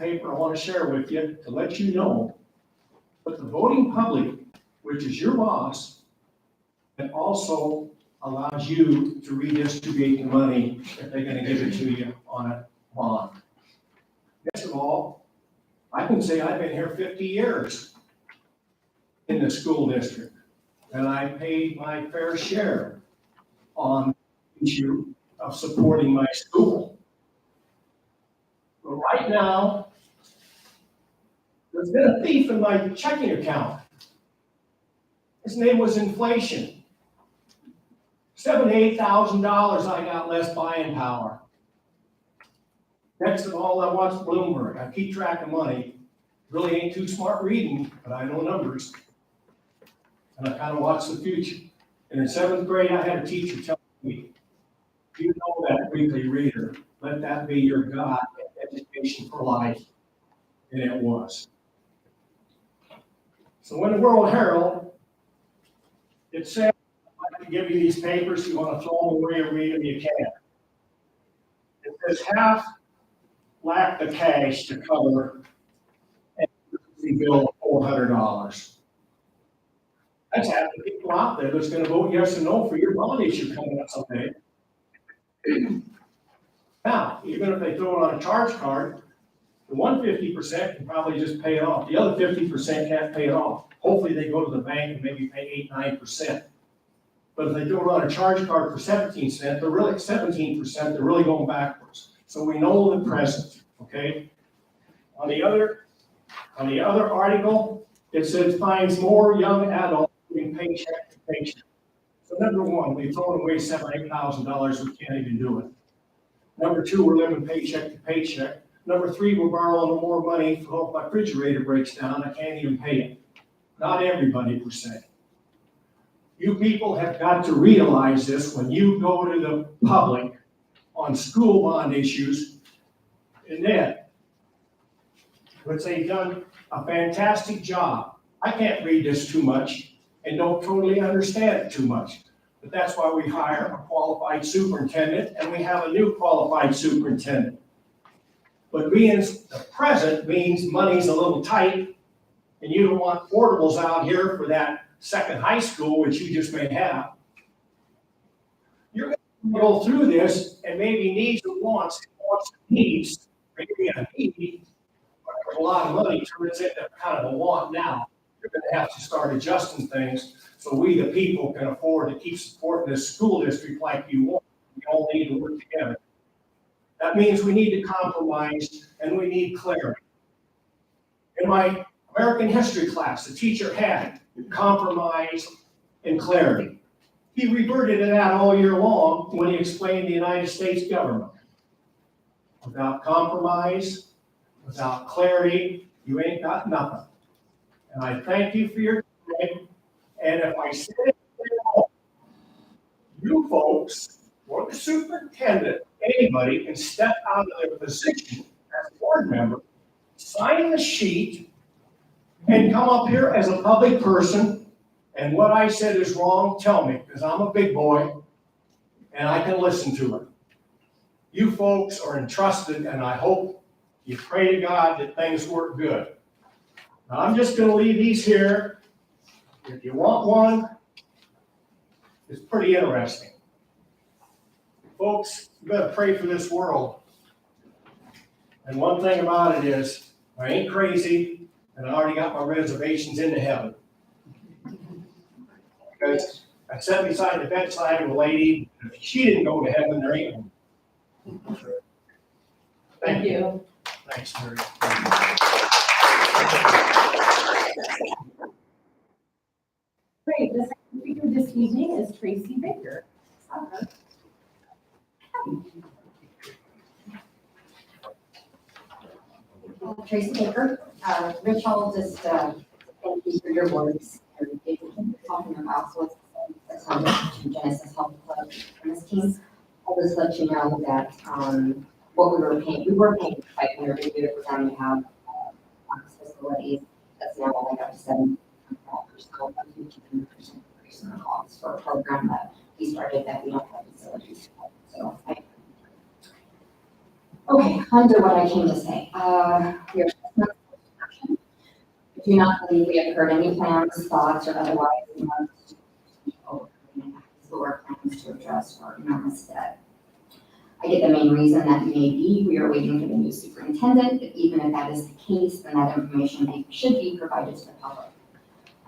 paper I want to share with you to let you know that the voting public, which is your boss, and also allows you to redistribute the money if they're going to give it to you on a bond. Next of all, I can say I've been here 50 years in the school district, and I paid my fair share on the issue of supporting my school. But right now, there's been a thief in my checking account. His name was inflation. $7,000 to $8,000 I got less buying power. Next of all, I watch Bloomberg. I keep track of money. Really ain't too smart reading, but I know numbers. And I kind of watch the future. And in 7th grade, I had a teacher tell me, you know that weekly reader, let that be your God education for life. And it was. So in the World Herald, it said, I'd like to give you these papers. You want to throw them away or read them, you can. It says half lack the cash to cover an emergency bill of $400. That's half the people out there that's going to vote yes or no for your bond issue coming up someday. Now, even if they throw it on a charge card, the 150% can probably just pay it off. The other 50% can't pay it off. Hopefully they go to the bank and maybe pay 8-9%. But if they throw it on a charge card for 17 cents, they're really 17%, they're really going backwards. So we know the present, okay? On the other article, it says finds more young adults living paycheck to paycheck. So number one, we've thrown away $7,000 to $8,000, we can't even do it. Number two, we're living paycheck to paycheck. Number three, we're borrowing more money for if my refrigerator breaks down, I can't even pay it. Not everybody per se. You people have got to realize this when you go to the public on school bond issues. And then, let's say you've done a fantastic job. I can't read this too much and don't totally understand it too much. But that's why we hire a qualified superintendent, and we have a new qualified superintendent. But being the present means money's a little tight, and you don't want portables out here for that second high school, which you just may have. You're going to go through this, and maybe needs and wants and needs, maybe a need, but a lot of money turns into kind of a want now. You're going to have to start adjusting things so we, the people, can afford to keep supporting this school district like you want. We all need to work together. That means we need to compromise and we need clarity. In my American history class, the teacher had compromise and clarity. He reverted to that all year long when he explained the United States government. Without compromise, without clarity, you ain't got nothing. And I thank you for your time. And if I said it wrong, you folks, or the superintendent, anybody can step out of their position as a board member, sign the sheet, and come up here as a public person, and what I said is wrong, tell me, because I'm a big boy, and I can listen to it. You folks are entrusted, and I hope you pray to God that things work good. Now, I'm just going to leave these here. If you want one, it's pretty interesting. Folks, you better pray for this world. And one thing about it is, I ain't crazy, and I already got my reservations into heaven. Because I sat beside the bedside of a lady, and if she didn't go to heaven, there ain't one. Thank you. Thanks, Mary. Great. The second speaker this evening is Tracy Baker. Tracy Baker. Rich, I'll just thank you for your words and talking about what's the Genesis Health Club and this team. I'll just let you know that what we were paying like when we were going to do it, we're going to have facilities that's now only up to $7,000, so 15% increase in the cost for a program that we started that we don't have facilities for. So Okay, under what I came to say, we are I do not believe we have heard any plans, thoughts, or otherwise remarks or plans to address our enormous debt. I get the main reason that may be we are waiting for the new superintendent, but even if that is the case, then that information should be provided to the public.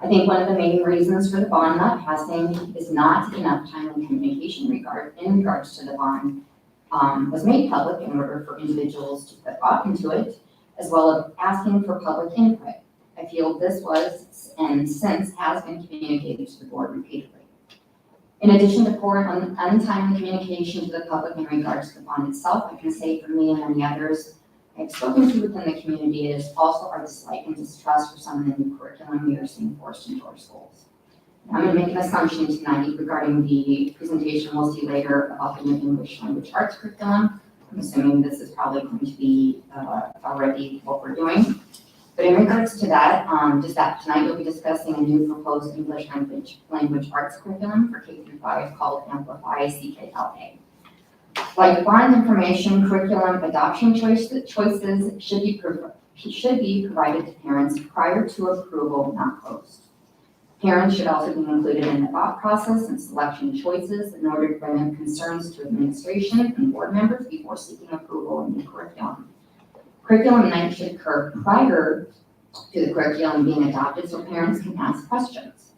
I think one of the main reasons for the bond not passing is not enough timely communication in regards to the bond was made public in order for individuals to put thought into it, as well as asking for public input. I feel this was and since has been communicated to the board repeatedly. In addition to poor and untimely communication to the public in regards to the bond itself, I can say for me and many others I've spoken to within the community is also our dislike and distrust for some of the new curriculum we are seeing forced into our schools. I'm going to make an assumption tonight regarding the presentation we'll see later about the new English language arts curriculum. I'm assuming this is probably going to be already what we're doing. But in regards to that, tonight we'll be discussing a new proposed English language arts curriculum for K-5 called Amplify CKLA. Like bond information, curriculum adoption choices should be provided to parents prior to approval, not post. Parents should also be included in the thought process and selection choices in order to bring up concerns to administration and board members before seeking approval of new curriculum. Curriculum night should occur prior to the curriculum being adopted so parents can ask questions.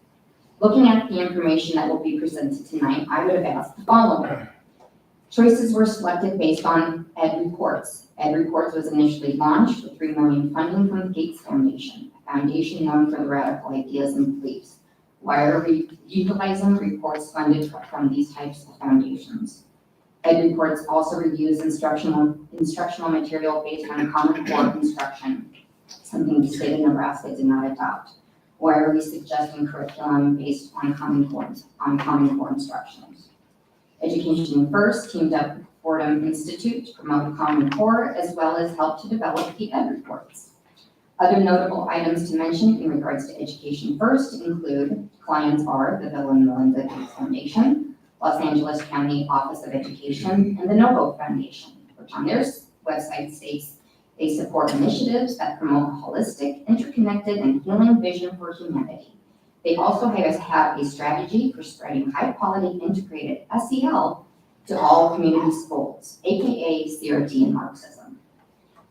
Looking at the information that will be presented tonight, I would have asked the following. Choices were selected based on Ed Reports. Ed Reports was initially launched with $3 million funding from the Gates Foundation, a foundation known for the radical ideas and beliefs. Why are we utilizing reports funded from these types of foundations? Ed Reports also reviews instructional material based on Common Core instruction, something the state of Nebraska did not adopt. Why are we suggesting curriculum based on Common Core instructions? Education First teamed up with Fordham Institute to promote Common Core as well as help to develop the Ed Reports. Other notable items to mention in regards to Education First include clients are the Bill and Melinda Gates Foundation, Los Angeles County Office of Education, and the NOVO Foundation, which on their website states they support initiatives that promote a holistic, interconnected, and healing vision for humanity. They also have a strategy for spreading high-quality integrated SEL to all community schools, aka CRT and Marxism.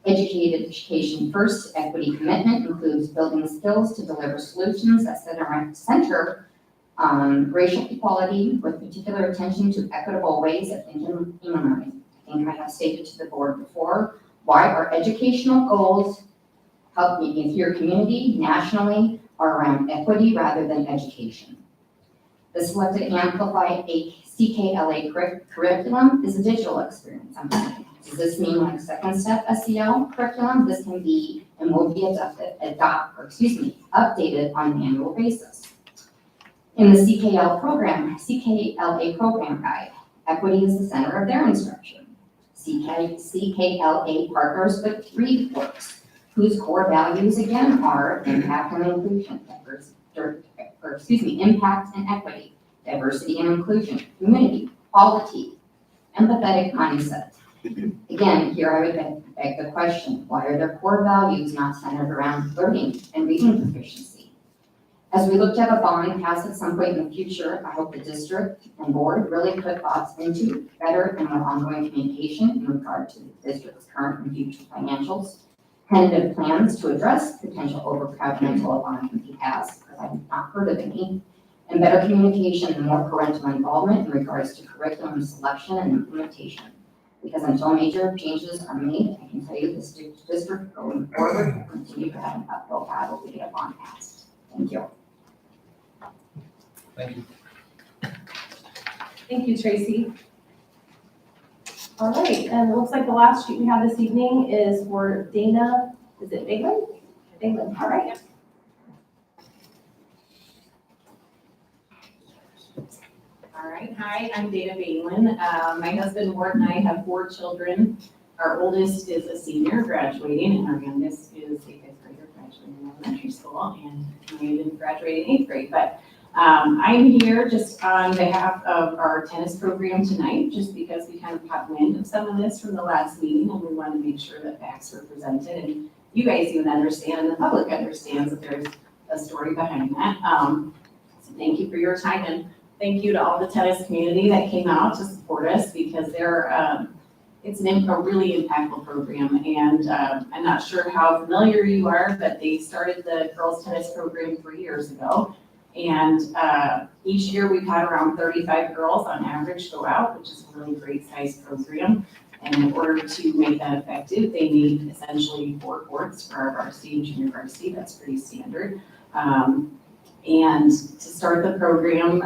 Education First equity commitment includes building skills to deliver solutions that center racial equality with particular attention to equitable ways of thinking and learning. I think I have stated to the board before why our educational goals help make your community nationally are around equity rather than education. The selected Amplify CKLA curriculum is a digital experience. Does this mean like second step SEL curriculum? This can be and will be updated on an annual basis. In the CKLA program guide, equity is the center of their instruction. CKLA partners with 3 works, whose core values again are impact and inclusion, impact and equity, diversity and inclusion, community, quality, empathetic mindset. Again, here I would beg the question, why are their core values not centered around learning and reading proficiency? As we look to have a bond passed at some point in the future, I hope the district and board really put thoughts into better and more ongoing communication in regard to the district's current and future financials, tentative plans to address potential overcrowding until a bond can be passed, because I have not heard of any, and better communication and more parental involvement in regards to curriculum selection and implementation. Because until major changes are made, I can tell you this district going forward will continue to have an uphill battle to get a bond passed. Thank you. Thank you. Thank you, Tracy. All right, and it looks like the last sheet we have this evening is for Dana, is it Baglin? Baglin, all right. All right, hi, I'm Dana Bailin. My husband Ward and I have 4 children. Our oldest is a senior graduating, and our youngest is a 5th grader graduating in elementary school, and we didn't graduate in 8th grade. But I'm here just on behalf of our tennis program tonight, just because we kind of caught wind of some of this from the last meeting, and we want to make sure that facts were presented, and you guys even understand, and the public understands that there's a story behind that. So thank you for your time, and thank you to all the tennis community that came out to support us, because it's a really impactful program, and I'm not sure how familiar you are, but they started the girls tennis program 3 years ago. And each year we've had around 35 girls on average go out, which is a really great size program. And in order to make that effective, they need essentially 4 courts for our varsity and junior varsity. That's pretty standard. And to start the program,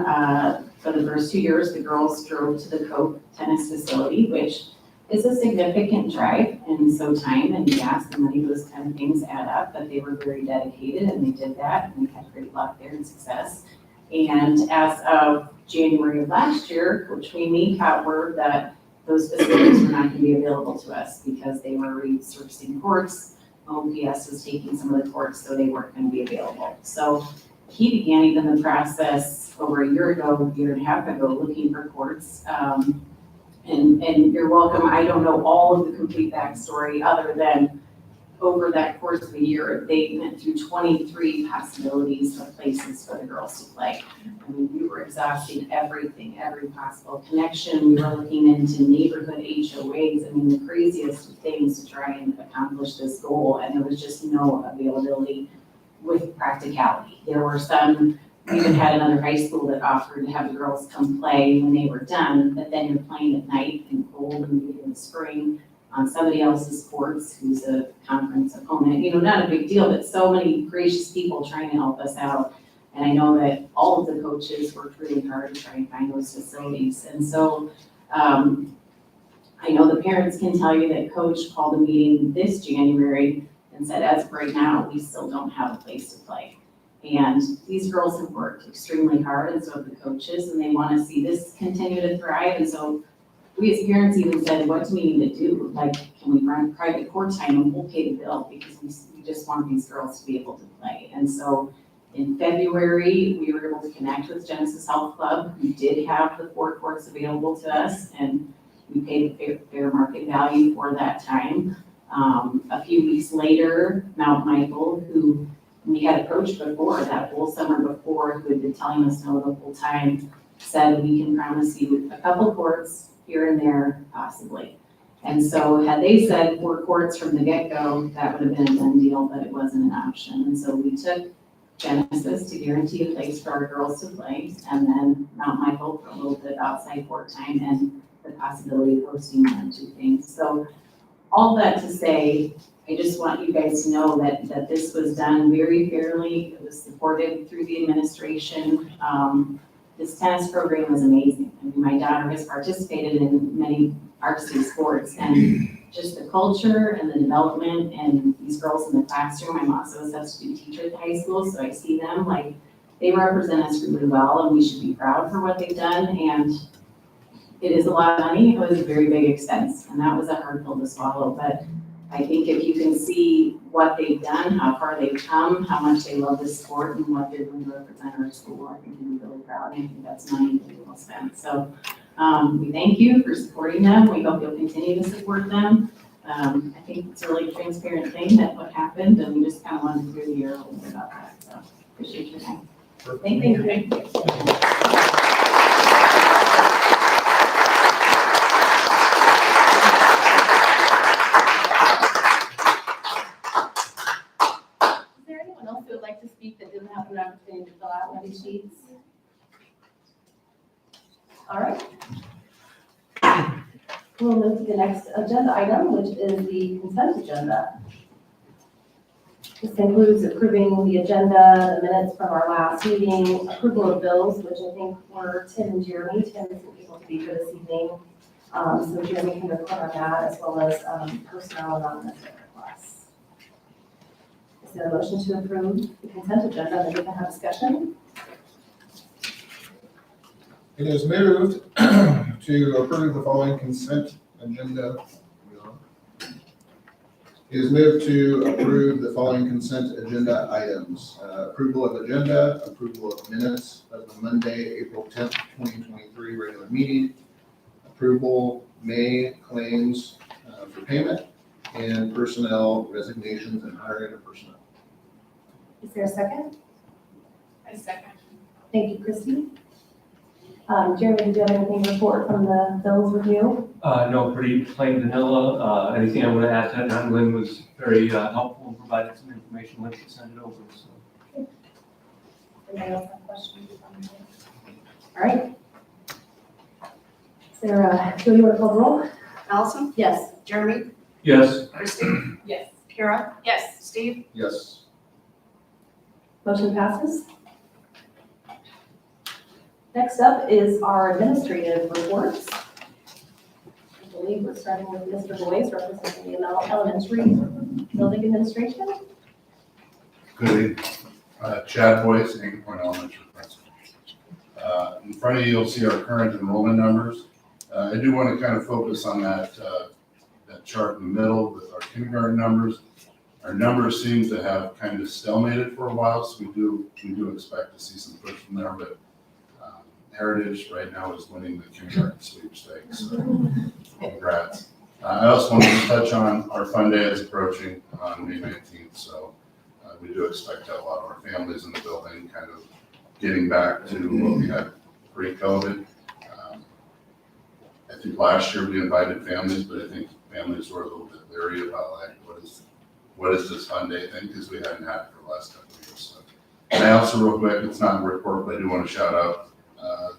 for the first 2 years, the girls drove to the Cope tennis facility, which is a significant drive, and so time and gas and money, those kind of things add up, but they were very dedicated and they did that, and we had great luck there and success. And as of January of last year, Coach Mimi got word that those facilities were not going to be available to us because they were resurfacing courts. BPS was taking some of the courts, so they weren't going to be available. So he began even the process over a year and a half ago, looking for courts. And you're welcome. I don't know all of the complete backstory other than over that course of a year, they went through 23 possibilities of places for the girls to play. I mean, we were exhausting everything, every possible connection. We were looking into neighborhood HOAs. I mean, the craziest things to try and accomplish this goal. And there was just no availability with practicality. There were some. We even had another high school that offered to have the girls come play when they were done, but then you're playing at night in cold and in the spring on somebody else's courts who's a conference opponent. You know, not a big deal, but so many gracious people trying to help us out. And I know that all of the coaches worked really hard to try and find those facilities. And so I know the parents can tell you that Coach called a meeting this January and said, as of right now, we still don't have a place to play. And these girls have worked extremely hard, and so have the coaches, and they want to see this continue to thrive. And so we as parents even said, what do we need to do? Like, can we run private court time and we'll pay the bill, because we just want these girls to be able to play. And so in February, we were able to connect with Genesis Health Club, who did have the 4 courts available to us, and we paid the fair market value for that time. A few weeks later, Mount Michael, who we had approached before, that whole summer before, who had been telling us no the whole time, said, we can promise you a couple courts here and there, possibly. And so had they said 4 courts from the get-go, that would have been a done deal, but it wasn't an option. And so we took Genesis to guarantee a place for our girls to play, and then Mount Michael for a little bit of outside court time and the possibility of hosting 1 or 2 things. So all that to say, I just want you guys to know that this was done very fairly. It was supported through the administration. This tennis program is amazing. I mean, my daughter has participated in many varsity sports, and just the culture and the development and these girls in the classroom. I'm also a substitute teacher at the high school, so I see them like they represent us really well, and we should be proud for what they've done. And it is a lot of money. It was a very big expense, and that was a hard pill to swallow. But I think if you can see what they've done, how far they've come, how much they love this sport, and what they're doing to represent our school, I think you'll be really proud. And I think that's money really well spent. So we thank you for supporting them. We hope you'll continue to support them. I think it's a really transparent thing that what happened, and we just kind of wanted to hear the year a little bit about that. So appreciate your time. Thank you. Is there anyone else who would like to speak that didn't have an opportunity to fill out one of these sheets? All right. We'll move to the next agenda item, which is the consent agenda. This includes approving the agenda, the minutes from our last meeting, approval of bills, which I think were Tim and Jeremy. Tim isn't able to be here this evening. So Jeremy can report on that, as well as personnel and non-necessary requests. Is there a motion to approve the consent agenda, and we can have discussion? It is moved to approve the following consent agenda. It is moved to approve the following consent agenda items. Approval of agenda, approval of minutes of the Monday, April 10th, 2023 regular meeting, approval May claims for payment, and personnel resignations and hiring of personnel. Is there a second? I second. Thank you, Christie. Jeremy, did you have anything to report from the bills review? No, pretty plain vanilla. Anything I would add to that, Lynn was very helpful and provided some information when she sent it over, so. Anybody else have questions? All right. Is there, Jill, you want to call the roll? Allison? Yes. Jeremy? Yes. Christie? Yes. Kara? Yes. Steve? Yes. Motion passes. Next up is our administrative reports. I believe we're starting with Mr. Boyce representing the elementary building administration. Good evening. Chad Boyce, Anchor Point Elementary Principal. In front of you, you'll see our current enrollment numbers. I do want to kind of focus on that chart in the middle with our kindergarten numbers. Our numbers seem to have kind of stalemated for a while, so we do expect to see some push from there, but Heritage right now is winning the kindergarten sweepstakes, so congrats. I also wanted to touch on our fun day is approaching on May 19th, so we do expect to have a lot of our families in the building kind of getting back to what we had pre-COVID. I think last year we invited families, but I think families were a little bit leery about like, what is this fun day thing? Because we hadn't had it for the last couple of years. So. And I also, real quick, it's not a report, but I do want to shout out,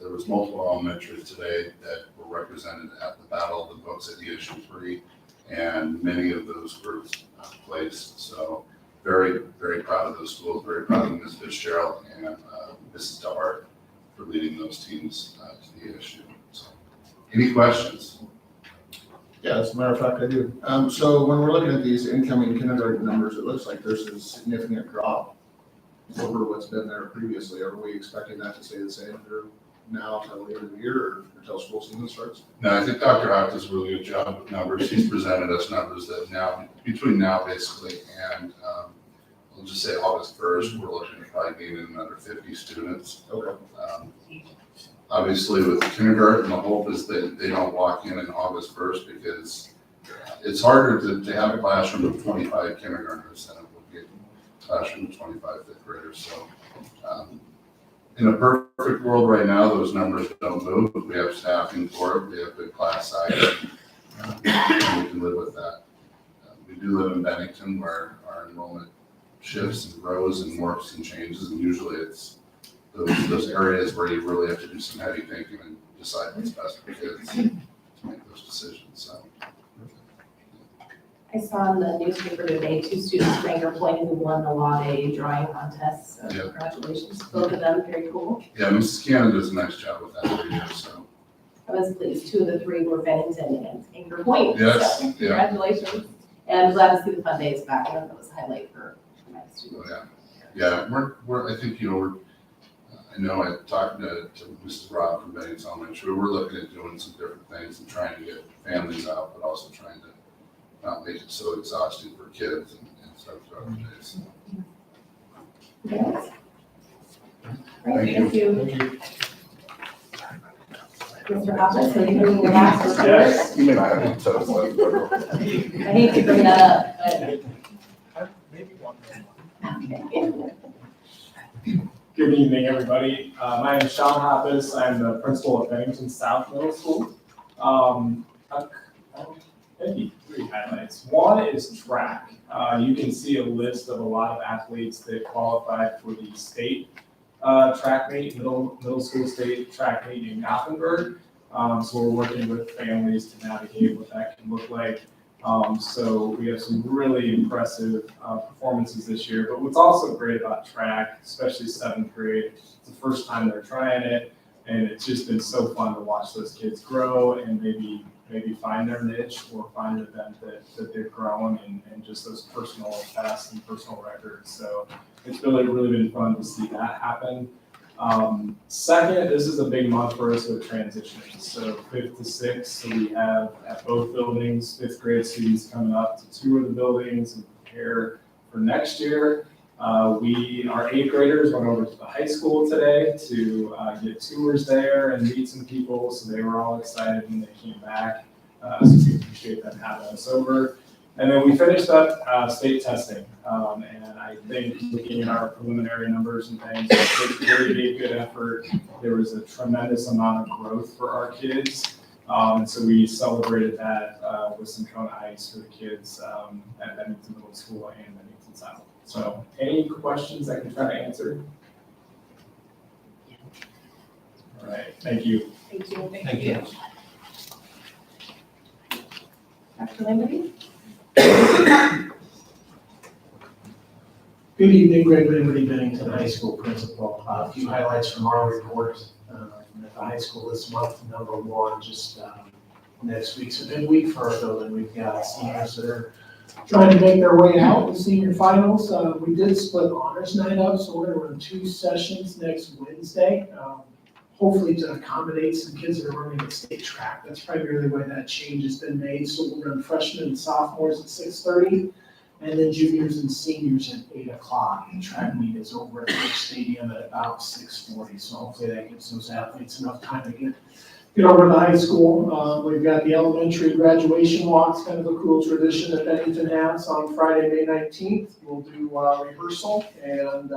there was multiple elementaries today that were represented at the Battle of the Books at ESU 3, and many of those groups placed. So very, very proud of those schools, very proud of Ms. Fitzgerald and Mrs. DeHart for leading those teams to the ESU. So, any questions? Yeah, as a matter of fact, I do. So when we're looking at these incoming kindergarten numbers, it looks like there's a significant drop over what's been there previously. Are we expecting that to stay the same through now till the end of the year or until school season starts? No, I think Dr. Hock does a really good job with numbers. He's presented us numbers that now, between now basically and we'll just say August 1st, we're looking at probably gaining another 50 students. Okay. Obviously with kindergarten, the hope is that they don't walk in August 1st because it's harder to have a classroom of 25 kindergartners than it would be a classroom of 25 fifth graders. So in a perfect world right now, those numbers don't move, but we have staffing for it. We have good class size, and we can live with that. We do live in Bennington where our enrollment shifts and grows and morphs and changes, and usually it's those areas where you really have to do some heavy thinking and decide what's best for kids to make those decisions. So. I saw in the newspaper today, 2 students from Anchor Point who won the Law Day drawing contest. So Yeah. congratulations to both of them, very cool. Yeah, Mrs. Cannon does a nice job with that every year, so. I was pleased, 2 of the 3 were Bennington and Anchor Point. Yes, So yeah. congratulations. And I'm glad to see the fun days back. I know that was a highlight for my students. Oh, yeah. Yeah, we're, I think, I know I talked to Mrs. Rob from Bennington Elementary. We're looking at doing some different things and trying to get families out, but also trying to not make it so exhausting for kids and stuff throughout the days. Yes. Great, thank you. Thank you. Mr. Hoppus, so you're doing your last report? Yes. You may not have to tell us what. I hate to bring that up, but. Maybe one. Okay. Good evening, everybody. My name is Sean Hoppus. I'm the principal at Bennington South Middle School. Maybe 3 highlights. One is track. You can see a list of a lot of athletes that qualified for the state track meet, middle school state track meet in Gothenburg. So we're working with families to navigate what that can look like. So we have some really impressive performances this year. But what's also great about track, especially 7th grade, it's the first time they're trying it, and it's just been so fun to watch those kids grow and maybe find their niche or find an event that they've grown and just those personal bests and personal records. So it's really been fun to see that happen. Second, this is a big month for us with transitions. So 5th to 6th, so we have at both buildings, 5th grade students coming up to tour the buildings and prepare for next year. Our 8th graders went over to the high school today to get tours there and meet some people. So they were all excited when they came back. So we appreciate them having us over. And then we finished up state testing. And I think looking at our preliminary numbers and things, it really made good effort. There was a tremendous amount of growth for our kids. And so we celebrated that with some Kona Ice for the kids at Bennington Middle School and Bennington South. So any questions I can try to answer? All right, thank you. Thank you. Thank you. Dr. Lamberty? Good evening, Greg Lamberty, Bennington High School Principal. A few highlights from our report. At the high school this month, number one, just next week's a big week for our building. We've got seniors that are trying to make their way out with senior finals. We did split honors night up, so we're gonna run 2 sessions next Wednesday. Hopefully to accommodate some kids that are running the state track. That's primarily why that change has been made. So we'll run freshmen and sophomores at 6:30. And then juniors and seniors at 8 o'clock. The track meet is over at the stadium at about 6:40. So hopefully that gives those athletes enough time to get over to the high school. We've got the elementary graduation walks, kind of a cool tradition that Bennington has on Friday, May 19th. We'll do rehearsal and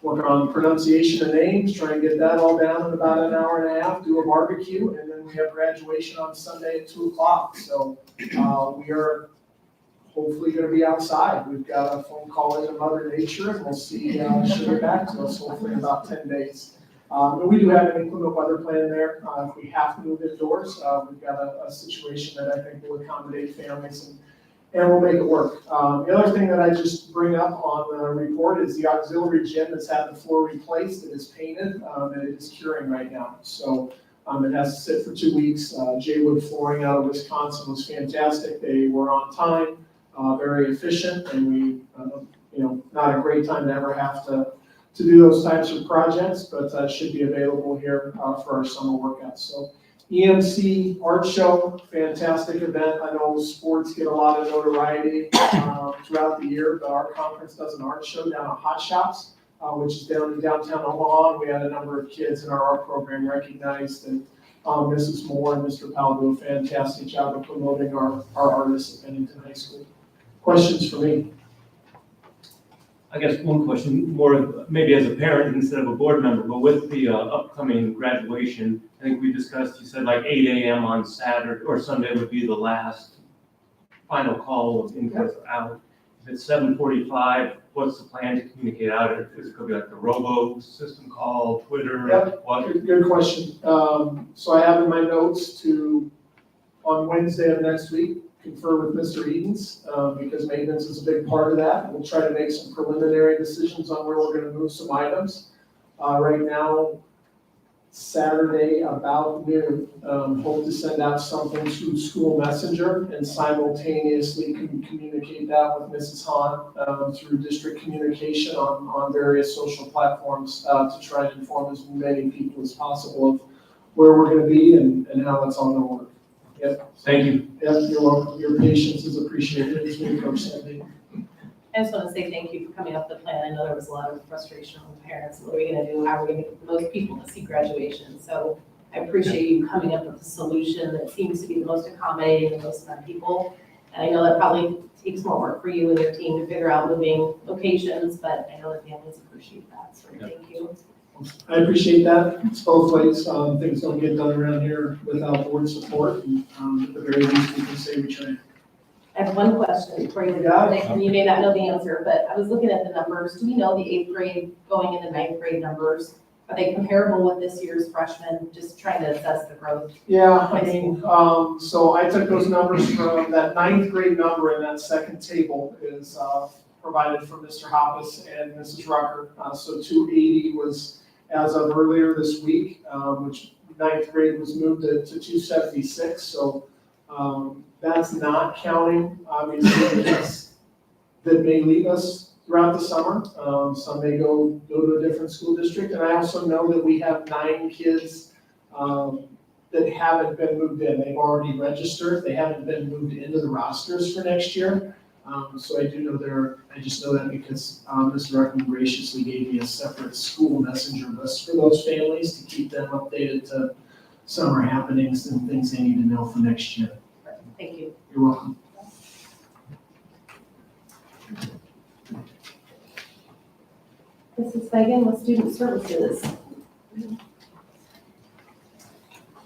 work on pronunciation of names, try and get that all down in about an hour and a half, do a barbecue, and then we have graduation on Sunday at 2 o'clock. So we are hopefully going to be outside. We've got a phone call into Mother Nature, and we'll see she'll get back to us hopefully in about 10 days. But we do have an inclement weather plan there. If we have to move indoors, we've got a situation that I think will accommodate families and we'll make it work. The other thing that I just bring up on the report is the auxiliary gym that's had the floor replaced. It is painted and it is curing right now. So it has to sit for 2 weeks. Jaywood Flooring out of Wisconsin was fantastic. They were on time. Very efficient, and we, not a great time to ever have to do those types of projects, but should be available here for our summer workouts. So EMC Art Show, fantastic event. I know sports get a lot of notoriety throughout the year, but our conference does an art show down at Hot Shops, which is down in downtown Omaha. And we had a number of kids in our art program recognized, and Mrs. Moore and Mr. Powell do a fantastic job of promoting our artists at Bennington High School. Questions for me? I guess one question, more maybe as a parent instead of a board member, but with the upcoming graduation, I think we discussed, you said like 8 a.m. on Saturday or Sunday would be the last final call of input out. If it's 7:45, what's the plan to communicate out? Is it going to be like the robo system call, Twitter? Yep. What? Good question. So I have in my notes on Wednesday of next week, confer with Mr. Edens, because maintenance is a big part of that. We'll try to make some preliminary decisions on where we're gonna move some items. Right now, Saturday about noon, hope to send out something to School Messenger and simultaneously communicate that with Mrs. Hahn through district communication on various social platforms to try and inform as many people as possible of where we're gonna be and how it's all gonna work. Yep. Thank you. Yep, you're welcome. Your patience is appreciated as we approach that meeting. I just want to say thank you for coming up with the plan. I know there was a lot of frustration on the parents. What are we going to do? How are we going to get the most people to see graduation? So I appreciate you coming up with a solution that seems to be the most accommodating to most of our people. And I know that probably takes more work for you and your team to figure out moving locations, but I know that families appreciate that. So thank you. I appreciate that. It's both ways. Things don't get done around here without board support. And at the very least, we can say we tried. I have one question for you. Yeah. And you may not know the answer, but I was looking at the numbers. Do we know the 8th grade going into 9th grade numbers? Are they comparable with this year's freshmen? Just trying to assess the growth. Yeah, I mean, so I took those numbers from that 9th grade number in that second table is provided from Mr. Hoppus and Mrs. Rucker. So 280 was as of earlier this week, which 9th grade was moved to 276. So that's not counting, obviously, the kids that may leave us throughout the summer. Some may go to a different school district, and I also know that we have 9 kids that haven't been moved in. They've already registered, they haven't been moved into the rosters for next year. So I do know I just know that because Mr. Ruckman graciously gave me a separate school messenger list for those families to keep them updated to summer happenings and things they need to know for next year. Thank you. You're welcome. Mrs. Fagan with Student Services.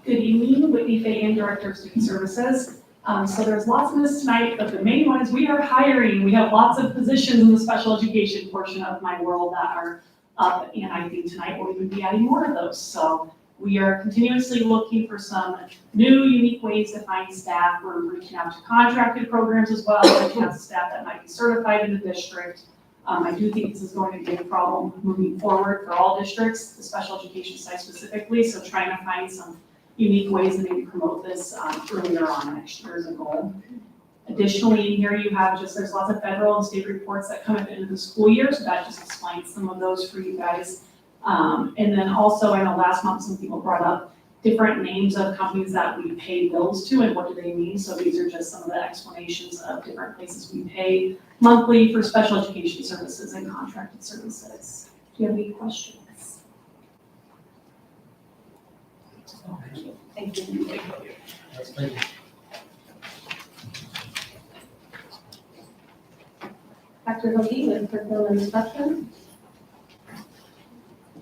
Good evening, Whitney Fagan, Director of Student Services. So there's lots of this tonight, but the main one is we are hiring. We have lots of positions in the special education portion of my world that are up, and I think tonight we'll even be adding more of those. So we are continuously looking for some new, unique ways to find staff. We're reaching out to contracted programs as well, reaching out to staff that might be certified in the district. I do think this is going to be a problem moving forward for all districts, the special education side specifically, so trying to find some unique ways to maybe promote this earlier on next year as a goal. Additionally, here you have there's lots of federal and state reports that come at the end of the school year, so that just explains some of those for you guys. And then also, I know last month some people brought up different names of companies that we pay bills to and what do they mean. So these are just some of the explanations of different places we pay monthly for special education services and contracted services. Do you have any questions? Thank you. Thank you. Dr. Hoagie with Curriculum and Instruction.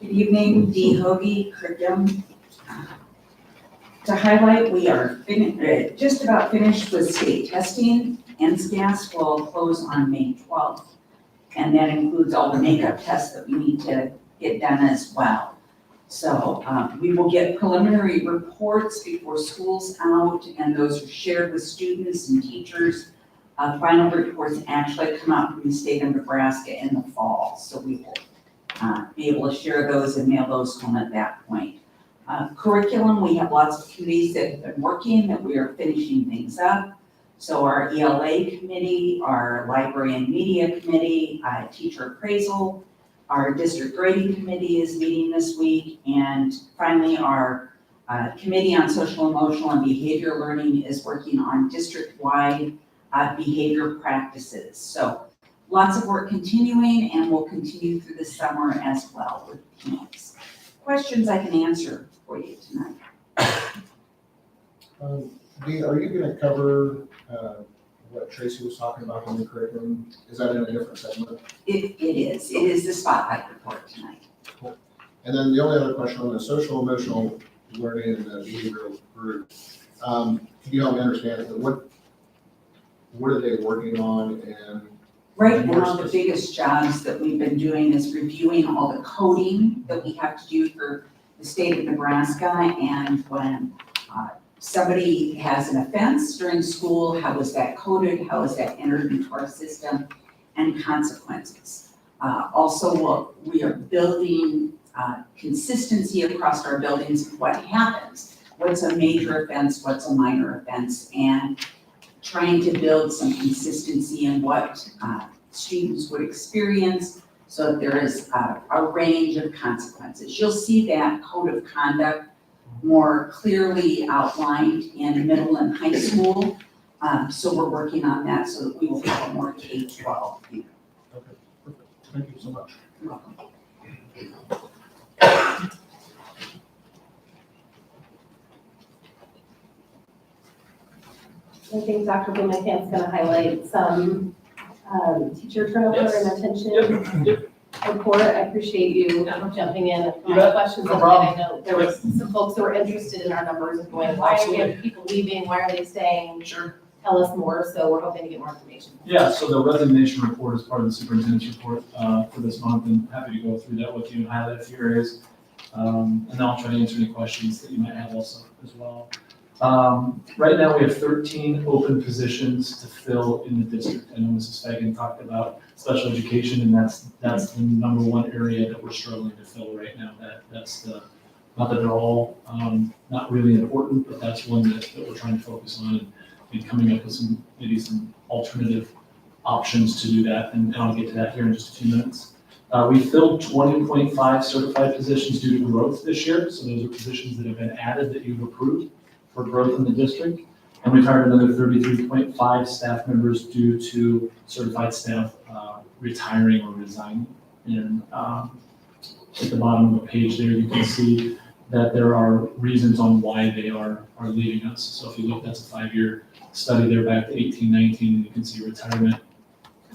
Good evening, Dee Hoagie, Curriculum. To highlight, we are just about finished with state testing. NSCAS will close on May 12th, and that includes all the makeup tests that we need to get done as well. So we will get preliminary reports before school's out, and those are shared with students and teachers. Final reports actually come out from the state of Nebraska in the fall, so we will be able to share those and mail those home at that point. Curriculum, we have lots of committees that have been working, that we are finishing things up. So our ELA committee, our library and media committee, teacher appraisal, our district grading committee is meeting this week, and finally our committee on social, emotional, and behavior learning is working on district-wide behavior practices. So lots of work continuing, and will continue through the summer as well with teams. Questions I can answer for you tonight. Dee, are you gonna cover, what Tracy was talking about in the curriculum? Is that in a different segment? It is the spotlight report tonight. And then the only other question on the social, emotional learning and the behavioral group, can you help me understand, what are they working on, and Right now, the biggest jobs that we've been doing is reviewing all the coding that we have to do for the state of Nebraska, and when somebody has an offense during school, how is that coded, how is that entered into our system, and consequences. Also, we are building consistency across our buildings of what happens, what's a major offense, what's a minor offense, and trying to build some consistency in what students would experience, so that there is a range of consequences. You'll see that code of conduct more clearly outlined in middle and high school. So we're working on that so that we will have a more K-12 view. Okay, perfect. Thank you so much. You're welcome. I think Dr. Blumenthal's going to highlight some teacher turnover and retention report. I appreciate you jumping in and my questions. No And problem. I know there was some folks who were interested in our numbers and going, why are we having people leaving? Why are they staying? Sure. Tell us more. So we're hoping to get more information. Yeah, so the resignation report is part of the superintendent's report for this month, and happy to go through that with you and highlight a few areas. And then I'll try to answer any questions that you might have also as well. Right now, we have 13 open positions to fill in the district. I know Mrs. Fagan talked about special education, and that's the number one area that we're struggling to fill right now. Not that they're all not really important, but that's one that we're trying to focus on and coming up with some alternative options to do that, and I'll get to that here in just a few minutes. We filled 20.5 certified positions due to growth this year, so those are positions that have been added that you've approved for growth in the district. And we've hired another 33.5 staff members due to certified staff retiring or resigning. And at the bottom of the page there, you can see that there are reasons on why they are leaving us. So if you look, that's a 5-year study there back to 1819, and you can see retirement,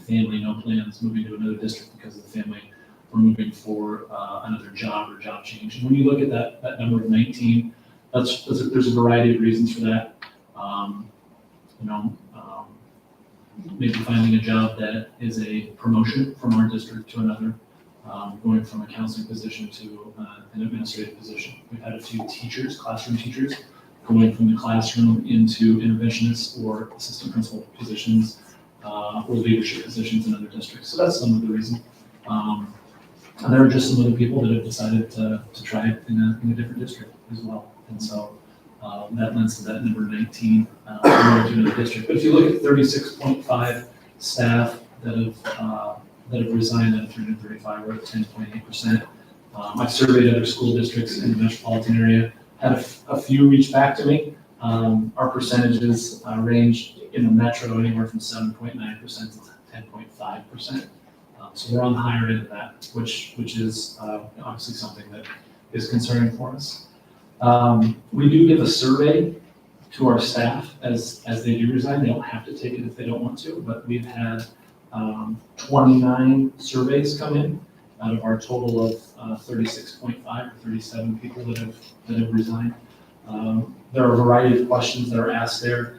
family, no plans, moving to another district because of the family, or moving for another job or job change. And when you look at that number of 19, there's a variety of reasons for that. Maybe finding a job that is a promotion from our district to another, going from a counseling position to an administrative position. We've had a few teachers, classroom teachers, going from the classroom into interventionists or assistant principal positions, or leadership positions in other districts. So that's some of the reason. And there are just some other people that have decided to try it in a different district as well. And so that lends to that number 19 going to another district. But if you look at 36.5 staff that have resigned out of 335, we're at 10.8%. I've surveyed other school districts in the metropolitan area, had a few reach back to me. Our percentages range in the metro anywhere from 7.9% to 10.5%. So we're on the higher end of that, which is obviously something that is concerning for us. We do give a survey to our staff as they do resign. They don't have to take it if they don't want to, but we've had 29 surveys come in out of our total of 36.5 or 37 people that have resigned. There are a variety of questions that are asked there.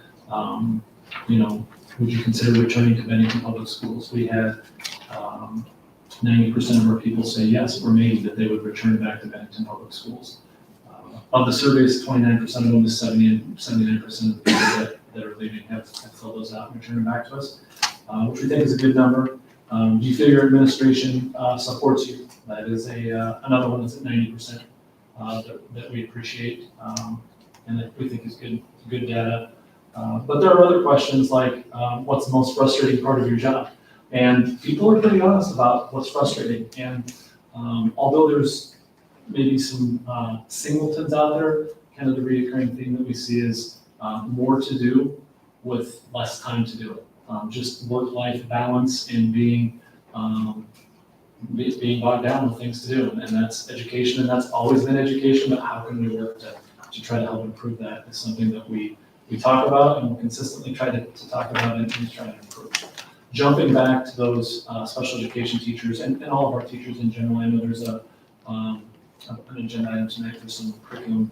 Would you consider returning to Bennington Public Schools? We had 90% of our people say yes or maybe that they would return back to Bennington Public Schools. Of the surveys, 29% of them is 79% of the people that are leaving have filled those out and returned back to us, which we think is a good number. Do you feel your administration supports you? That is another one that's at 90% that we appreciate and that we think is good data. But there are other questions like what's the most frustrating part of your job? And people are pretty honest about what's frustrating. And although there's maybe some singletons out there, kind of the recurring theme that we see is more to do with less time to do it. Just work-life balance and being bogged down with things to do. And that's education, and that's always been education, but how can we work to try to help improve that is something that we talk about and we'll consistently try to talk about and try to improve. Jumping back to those special education teachers and all of our teachers in general, I know there's an agenda item tonight for some curriculum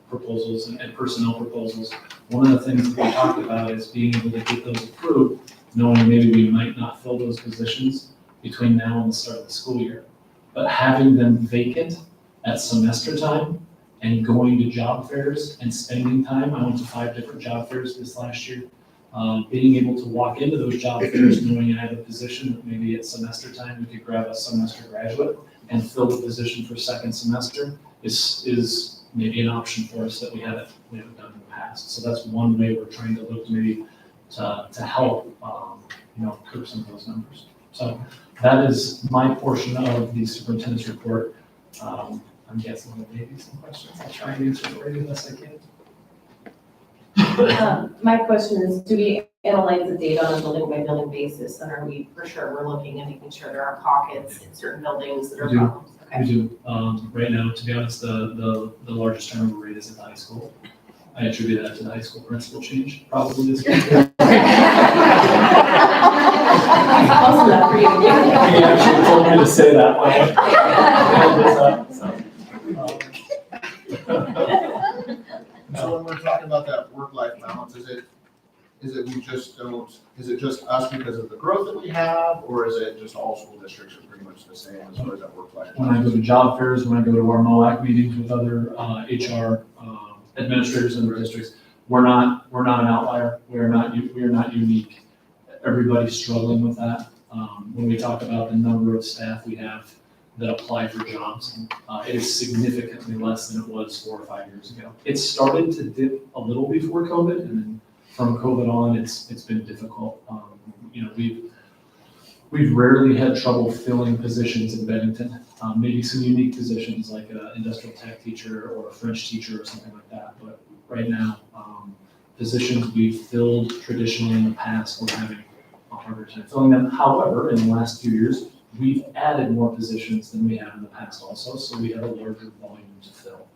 proposals and personnel proposals. One of the things that we talked about is being able to get those approved, knowing maybe we might not fill those positions between now and the start of the school year. But having them vacant at semester time and going to job fairs and spending time, I went to 5 different job fairs this last year, being able to walk into those job fairs knowing I have a position that maybe at semester time we could grab a semester graduate and fill the position for second semester is maybe an option for us that we haven't done in the past. So that's one way we're trying to look maybe to help curb some of those numbers. So that is my portion of the superintendent's report. I'm guessing there may be some questions. I'll try and answer for you the best I can. My question is, do we analyze the data on a building by building basis? And are we for sure we're looking and making sure there are pockets in certain buildings that are problems? Okay. We do. Right now, to be honest, the largest turnover rate is at the high school. I attribute that to the high school principal change, probably this year. Also that for you. He actually told me to say that way. So when we're talking about that work-life balance, is it we just don't, is it just us because of the growth that we have, or is it just all school districts are pretty much the same as far as that work-life When I balance? go to job fairs, when I go to our MOAC meetings with other HR administrators in the districts, we're not an outlier. We are not unique. Everybody's struggling with that. When we talk about the number of staff we have that apply for jobs, it is significantly less than it was 4 or 5 years ago. It started to dip a little before COVID, and then from COVID on, it's been difficult. You know, we've rarely had trouble filling positions in Bennington. Maybe some unique positions like an industrial tech teacher or a French teacher or something like that. But right now, positions we've filled traditionally in the past, we're having a harder time filling them. However, in the last few years, we've added more positions than we have in the past also, so we have a larger volume to fill.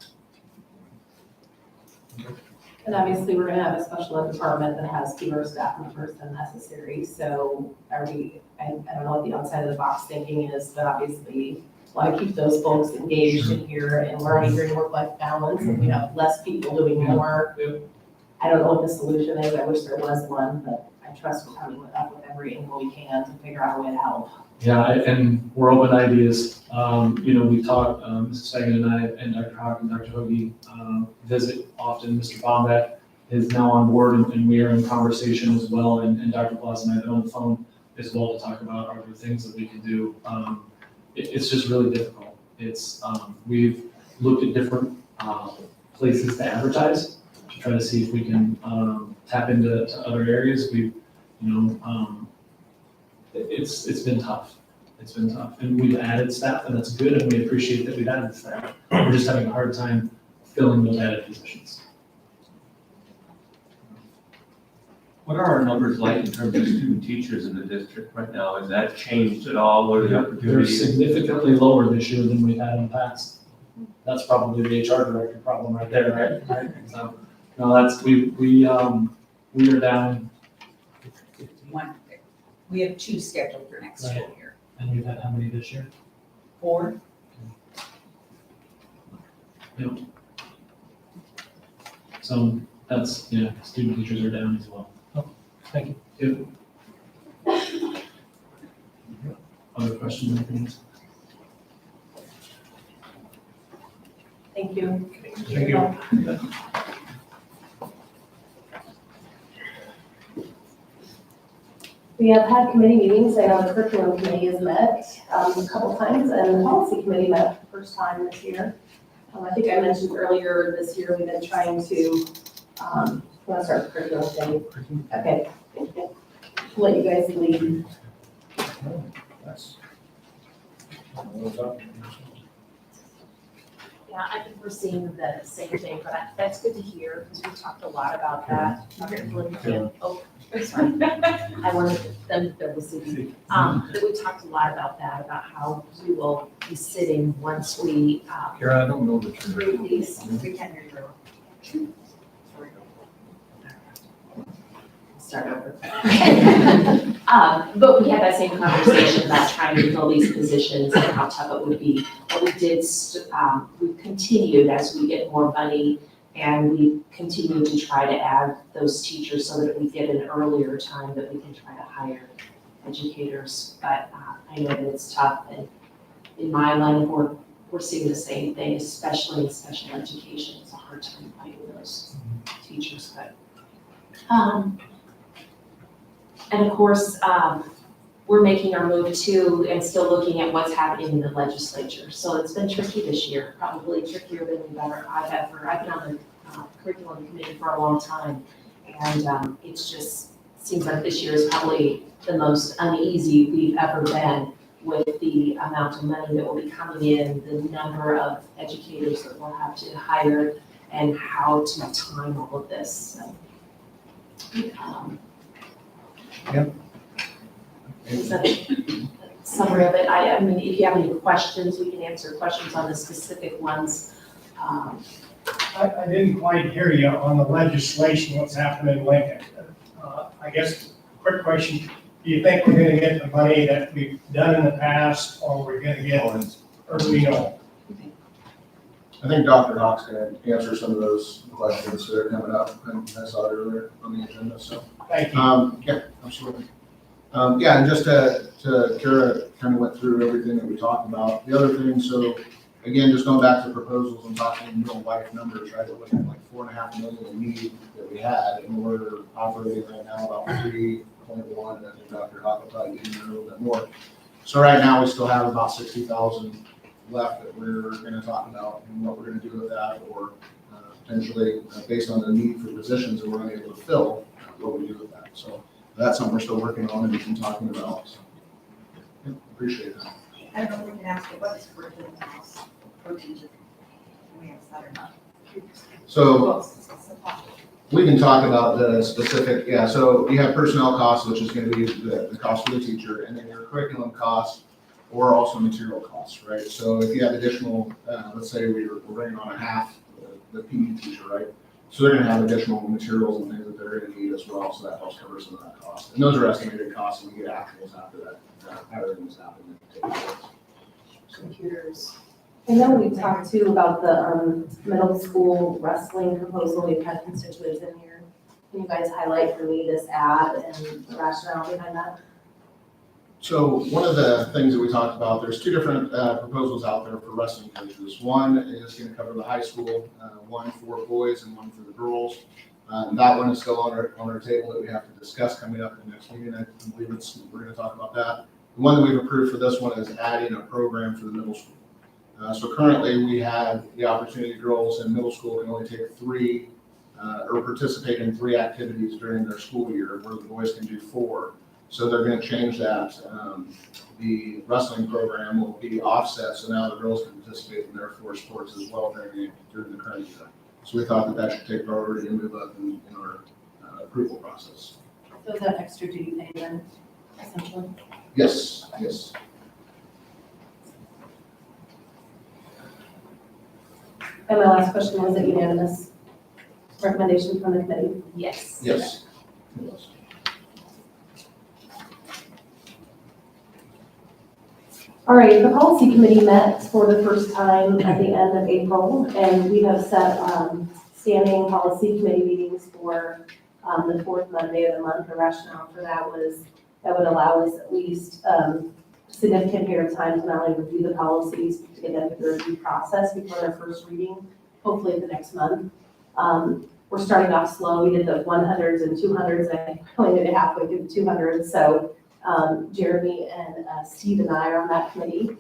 And obviously, we're gonna have a special ed department that has fewer staff members than necessary, so are we, I don't know what the outside of the box thinking is, but obviously, want to keep those folks engaged in here and learning during work-life balance, and we have less people doing more. I don't know what the solution is, I wish there was one, but I trust we're coming up with every angle we can to figure out a way to help. Yeah, and we're open to ideas. You know, we talk, Mrs. Fagan and I, and Dr. Hawk and Dr. Hoagie visit often. Mr. Bombeck is now on board, and we are in conversation as well. And Dr. Plaza and I have been on the phone as well to talk about are there things that we can do. It's just really difficult. We've looked at different places to advertise to try to see if we can tap into other areas. It's been tough. It's been tough. And we've added staff, and that's good, and we appreciate that we've added staff. We're just having a hard time filling those added positions. What are our numbers like in terms of student teachers in the district right now? Has that changed at all, or the They're opportunities? significantly lower this year than we've had in the past. That's probably the HR director problem right there, right? So, no, we are down, One, we have 2 scheduled for next school year. and we've had how many this year? 4? So that's, student teachers are down as well. Oh, thank you. Other questions, anything else? Thank you. Thank you. We have had committee meetings, I know the curriculum committee has met a couple times, and the policy committee met for the first time this year. I think I mentioned earlier this year, we've been trying to, want to start the curriculum committee. Okay, thank you. Let you guys lead. That's. Yeah, I think we're seeing the same thing, but that's good to hear, because we talked a lot about that. Oh, I'm sorry. I wanted them to feel the city. That we talked a lot about that, about how we will be sitting once we, Kara, I don't know the truth. approve these. We can hear you. Start over. But we had that same conversation about trying to fill these positions and how tough it would be. But we did, we continued as we get more money, and we continue to try to add those teachers so that we get an earlier time that we can try to hire educators. But I know that it's tough, and in my line of work, we're seeing the same thing, especially in special education. It's a hard time finding those teachers, but. And of course, we're making our move too, and still looking at what's happening in the legislature. So it's been tricky this year, probably trickier than I've been on the curriculum committee for a long time. And it's just, seems like this year is probably the most uneasy we've ever been with the amount of money that will be coming in, the number of educators that we'll have to hire, and how to time all of this. So, is that a summary of it? I mean, if you have any questions, we can answer questions on the specific ones. I didn't quite hear you on the legislation, what's happening in Lincoln. I guess, quick question, do you think we're gonna get the money that we've done in the past, or we're gonna get, or do we know? I think Dr. Hawk's gonna answer some of those questions that are coming up, and I saw it earlier on the agenda, so. Thank you. Yeah, absolutely. Yeah, and just to Kara kind of went through everything that we talked about. The other thing, so again, just going back to proposals and talking in real life numbers, right? We're looking at like 4.5 million in need that we had, and we're operating right now about 3.1. I think Dr. Hawk will probably give you a little bit more. So right now, we still have about 60,000 left that we're going to talk about and what we're going to do with that, or potentially based on the need for positions that we're unable to fill, what we do with that. So that's something we're still working on and talking about. So, yeah, appreciate that. I don't know if we can ask you what is curriculum costs for teachers. We have that or not. So we can talk about the specific, yeah, so you have personnel costs, which is gonna be the cost for the teacher, and then your curriculum costs, or also material costs, right? So if you have additional, let's say we're bringing on a half, the PE teacher, right? So they're gonna have additional materials and things that they're gonna need as well, so that helps cover some of that cost. And those are estimated costs, and we get actuals after that, everything's happened. Computers. I know we talked too about the middle school wrestling proposal. We've had constituents in here. Can you guys highlight for me this ad and the rationale behind that? So one of the things that we talked about, there's two different proposals out there for wrestling coaches. One is going to cover the high school, one for boys and one for the girls. That one is still on our table that we have to discuss coming up in the next meeting. I believe we're going to talk about that. The one that we've approved for this one is adding a program for the middle school. So currently we have the opportunity girls in middle school can only take 3 or participate in 3 activities during their school year, where the boys can do 4. So they're going to change that. The wrestling program will be offset, so now the girls can participate in their 4 sports as well during the current year. So we thought that should take priority and move up in our approval process. So is that extra duty pay then, essentially? Yes, yes. And my last question, was it unanimous recommendation from the committee? Yes. Yes. Yes. All right, the policy committee met for the first time at the end of April, and we have set standing policy committee meetings for the 4th Monday of the month. The rationale for that was that would allow us at least significant period of time to not only review the policies, but to get them through the review process before their first reading, hopefully the next month. We're starting off slow. We did the 100s and 200s, and I only did it halfway through the 200s. So Jeremy and Steve and I are on that committee.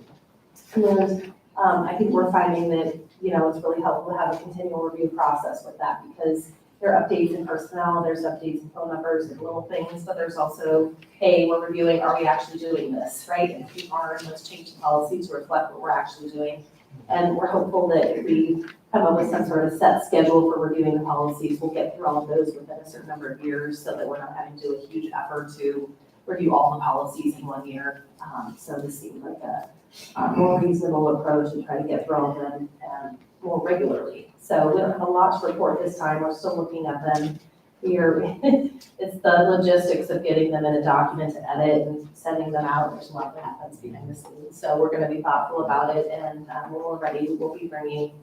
And I think we're finding that, it's really helpful to have a continual review process with that, because there are updates in personnel, there's updates in phone numbers and little things, but there's also, hey, we're reviewing, are we actually doing this, right? And if we are, let's change the policy to reflect what we're actually doing. And we're hopeful that if we come up with some sort of set schedule for reviewing the policies, we'll get through all of those within a certain number of years, so that we're not having to do a huge effort to review all the policies in 1 year. So this seems like a more reasonable approach to try to get through all of them more regularly. So we don't have a lot to report this time. We're still looking at them. It's the logistics of getting them in a document to edit and sending them out. There's a lot that happens behind the scenes. So we're going to be thoughtful about it, and when we're ready, we'll be bringing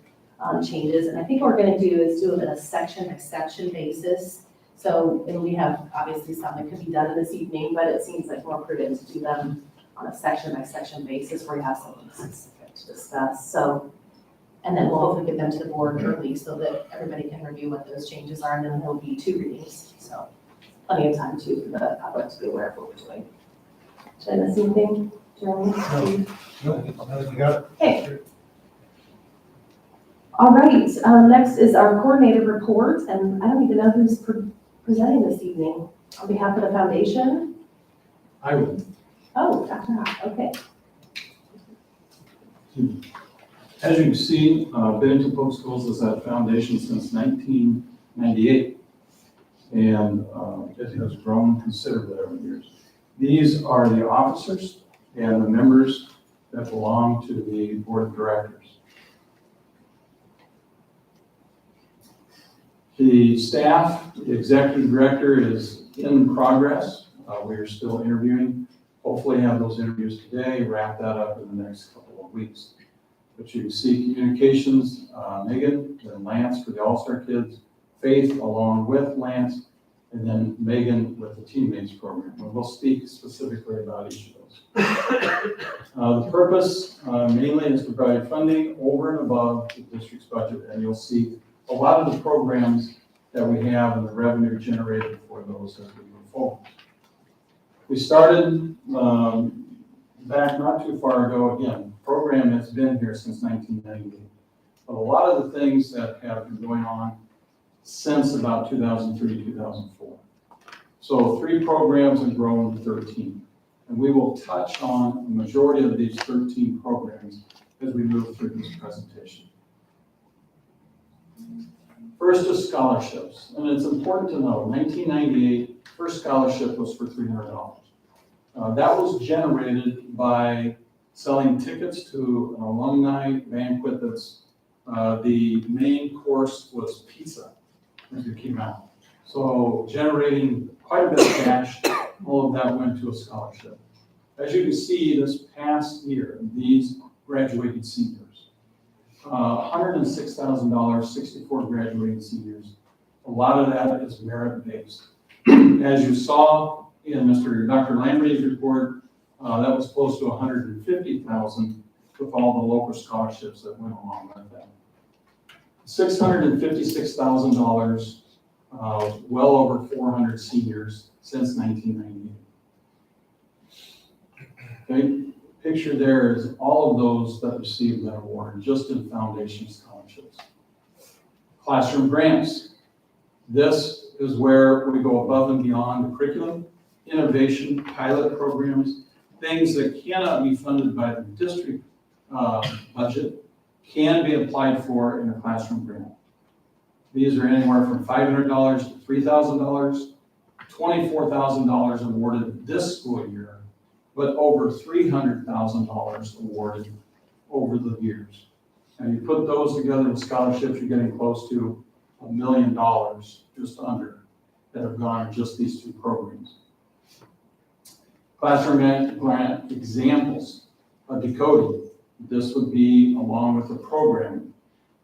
changes. And I think what we're going to do is do it in a section basis. So, and we have obviously some that could be done in this evening, but it seems like more prudent to do them on a section basis where you have something specific to discuss. So, and then we'll hopefully get them to the board early so that everybody can review what those changes are, and then there'll be 2 readings. So plenty of time too for the public to be aware of what we're doing. Did I miss anything, Jeremy? No, you got it. Okay. All right, next is our coordinator report, and I don't even know who's presenting this evening. On behalf of the foundation? I will. Oh, Dr. Hock, okay. As you can see, Bennington Public Schools has had a foundation since 1998, and it has grown considerably over the years. These are the officers and the members that belong to the board of directors. The staff, the executive director is in progress. We are still interviewing. Hopefully have those interviews today, wrap that up in the next couple of weeks. But you can see communications, Megan, then Lance for the All-Star Kids, Faith along with Lance, and then Megan with the Teammates program. And we'll speak specifically about each of those. The purpose mainly is to provide funding over and above the district's budget, and you'll see a lot of the programs that we have and the revenue generated for those as we move forward. We started back not too far ago, again, program has been here since 1998. But a lot of the things that have been going on since about 2003, 2004. So 3 programs have grown to 13. And we will touch on a majority of these 13 programs as we move through this presentation. First is scholarships, and it's important to know, 1998, first scholarship was for $300. That was generated by selling tickets to an alumni banquet that's, the main course was pizza as it came out. So generating quite a bit of cash, all of that went to a scholarship. As you can see, this past year, these graduated seniors, $106,000, 64 graduating seniors. A lot of that is merit-based. As you saw in Dr. Lamberty's report, that was close to 150,000 with all the local scholarships that went along with that. $656,000, well over 400 seniors since 1998. Okay, picture there is all of those that received that award just in foundation scholarships. Classroom grants. This is where we go above and beyond the curriculum, innovation, pilot programs, things that cannot be funded by the district budget can be applied for in a classroom grant. These are anywhere from $500 to $3,000, $24,000 awarded this school year, but over $300,000 awarded over the years. And you put those together with scholarships, you're getting close to $1 million, just under, that have gone in just these 2 programs. Classroom grant examples of decoding. This would be along with the program.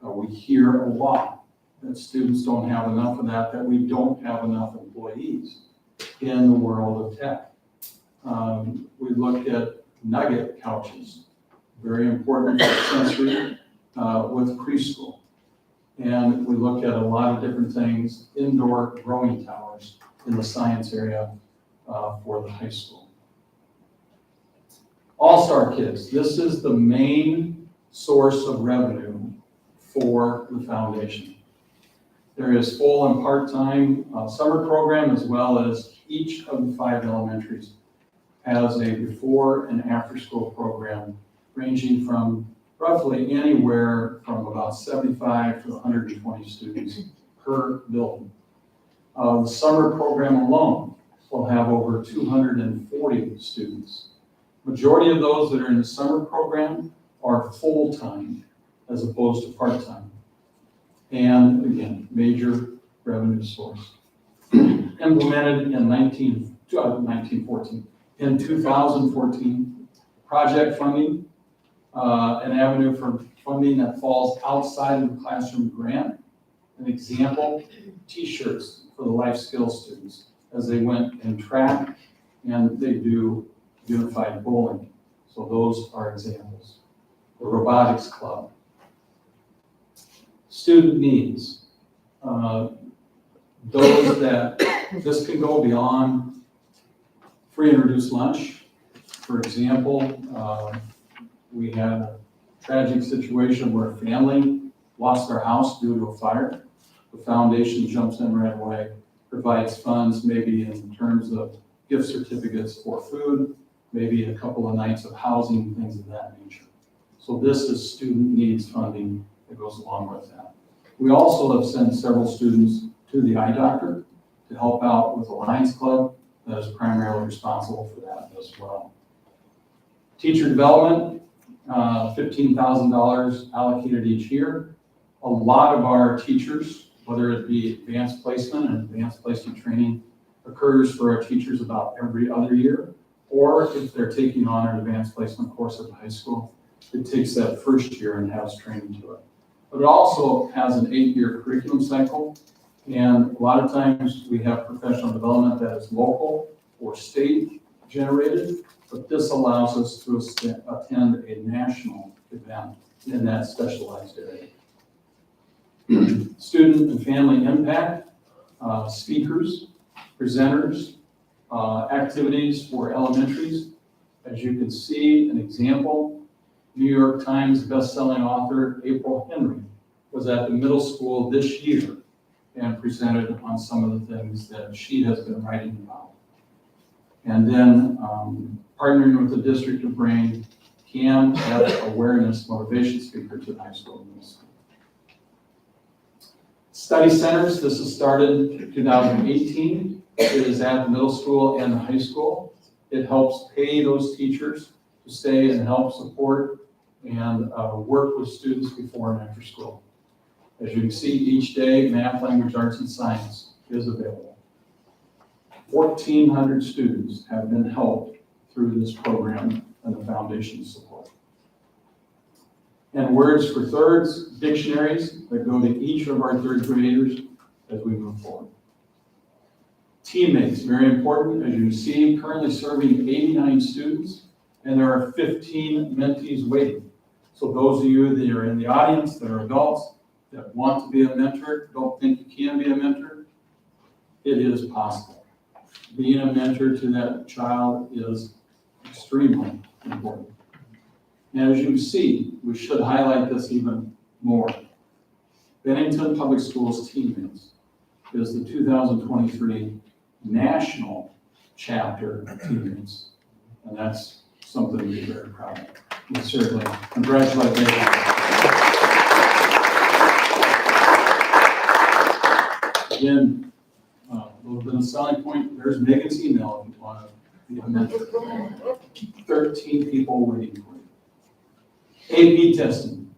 We hear a lot that students don't have enough of that we don't have enough employees in the world of tech. We looked at nugget couches, very important for sensory with preschool. And we looked at a lot of different things, indoor growing towers in the science area for the high school. All-Star Kids, this is the main source of revenue for the foundation. There is full and part-time summer program, as well as each of the 5 elementaries has a before and after school program ranging from roughly anywhere from about 75 to 120 students per building. The summer program alone will have over 240 students. Majority of those that are in the summer program are full-time as opposed to part-time. And again, major revenue source. Implemented in 2014, project funding, an avenue for funding that falls outside of the classroom grant. An example, t-shirts for the life skills students as they went in track and they do unified bowling. So those are examples. The robotics club. Student needs. Those that, this can go beyond free and reduced lunch. For example, we had a tragic situation where a family lost their house due to a fire. The foundation jumps in right away, provides funds maybe in terms of gift certificates for food, maybe a couple of nights of housing, things of that nature. So this is student needs funding that goes along with that. We also have sent several students to the eye doctor to help out with the Lions Club that is primarily responsible for that as well. Teacher development, $15,000 allocated each year. A lot of our teachers, whether it be advanced placement and advanced placement training, occurs for our teachers about every other year, or if they're taking on an advanced placement course at the high school, it takes that first year and has training to it. But it also has an 8-year curriculum cycle, and a lot of times we have professional development that is local or state generated, but this allows us to attend a national event in that specialized area. Student and family impact, speakers, presenters, activities for elementaries. As you can see, an example, New York Times best-selling author April Henry was at the middle school this year and presented on some of the things that she has been writing about. And then partnering with the district to bring CAM awareness motivation speaker to the high school and middle school. Study centers, this has started in 2018. It is at the middle school and the high school. It helps pay those teachers to stay and help support and work with students before and after school. As you can see, each day, math, language, arts, and science is available. 1,400 students have been helped through this program and the foundation support. And words for thirds, dictionaries that go to each of our third graders as we move forward. Teammates, very important. As you see, currently serving 89 students, and there are 15 mentees waiting. So those of you that are in the audience that are adults that want to be a mentor, don't think you can be a mentor, it is possible. Being a mentor to that child is extremely important. And as you can see, we should highlight this even more. Bennington Public Schools Teammates is the 2023 National Chapter of Teammates. And that's something to be very proud of. We certainly congratulate them. Again, a little bit of selling point, there's Megan's email if you want to be a mentor. 13 people waiting for you. AP testing.